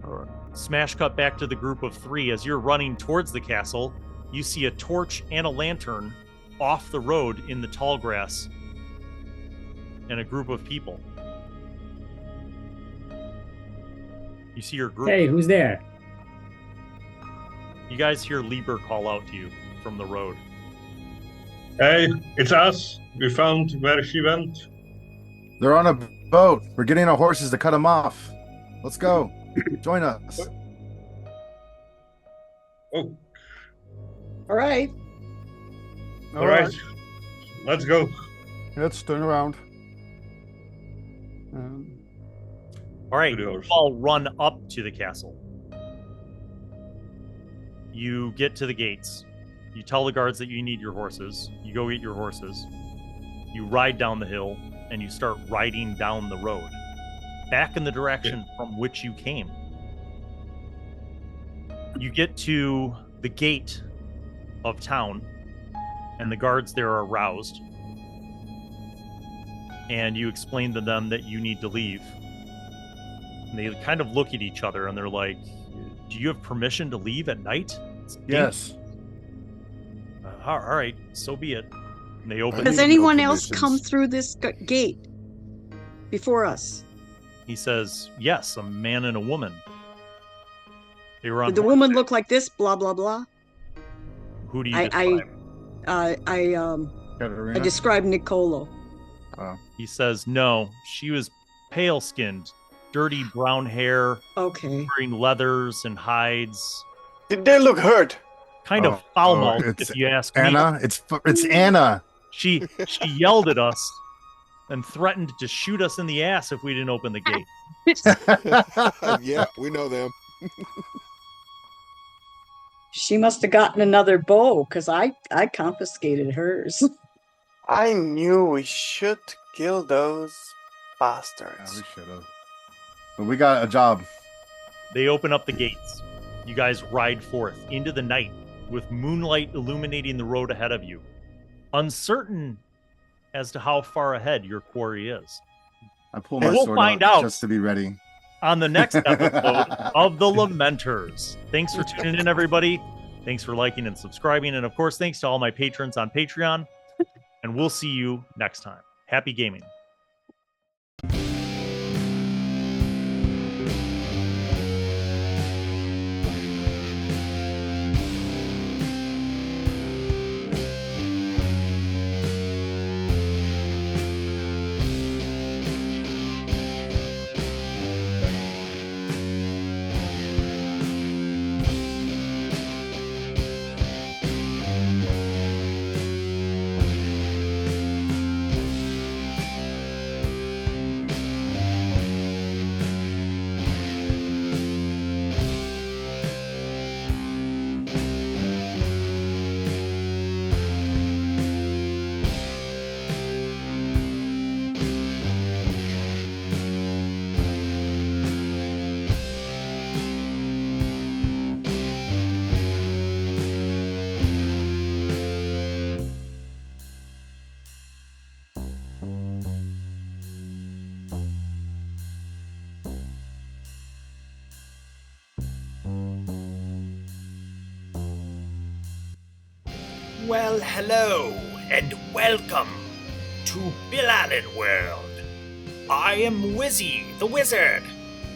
All right. Smash cut back to the group of 3. As you're running towards the castle, you see a torch and a lantern off the road in the tall grass and a group of people. You see your group. Hey, who's there? You guys hear Liber call out to you from the road. Hey, it's us. We found where she went. They're on a boat. We're getting our horses to cut them off. Let's go. Join us. Oh, All right. all right. Let's go. Let's turn around. All right, To the you horse. all run up to the castle. You get to the gates. You tell the guards that you need your horses. You go get your horses. You ride down the hill, and you start riding down the road, back in the direction from which you came. You get to the gate of town, and the guards there are roused. And you explain to them that you need to leave. And they kind of look at each other, and they're like, do you have permission to leave at night? Yes. All right, so be it. And they open. Has no anyone else permissions. come through this gate before us? He says, yes, a man and a woman. They were on. Did the woman look like this? Blah blah blah. Who do you I describe? I Katarina? described Niccolo. He says, no, she was pale-skinned, dirty brown hair, Okay. wearing leathers and hides. Did they look hurt? Kind of foul-mouthed, it's if you ask me. Anna. It's Anna. She yelled at us and threatened to shoot us in the ass if we didn't open the gate. Yeah, we know them. She must have gotten another bow because I confiscated hers. I knew we should kill those Yeah, bastards. we should have. But we got a job. They open up the gates. You guys ride forth into the night with moonlight illuminating the road ahead of you, uncertain as to how far ahead your quarry is. I pull And my we'll sword find out out. just to be ready. On the next episode of The Lamenters. Thanks for tuning in, everybody. Thanks for liking and subscribing. And of course, thanks to all my patrons on Patreon. And we'll see you next time. Happy gaming. Well, hello, and welcome to Blayne Allen World. I am Wizzy, the Wizard.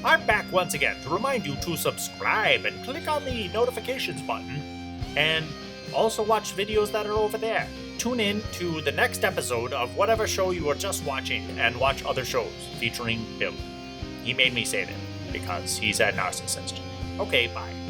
I'm back once again to remind you to subscribe and click on the notifications button, and also watch videos that are over there. Tune in to the next episode of whatever show you are just watching, and watch other shows featuring Bill. He made me say that because he's a narcissist. Okay, bye.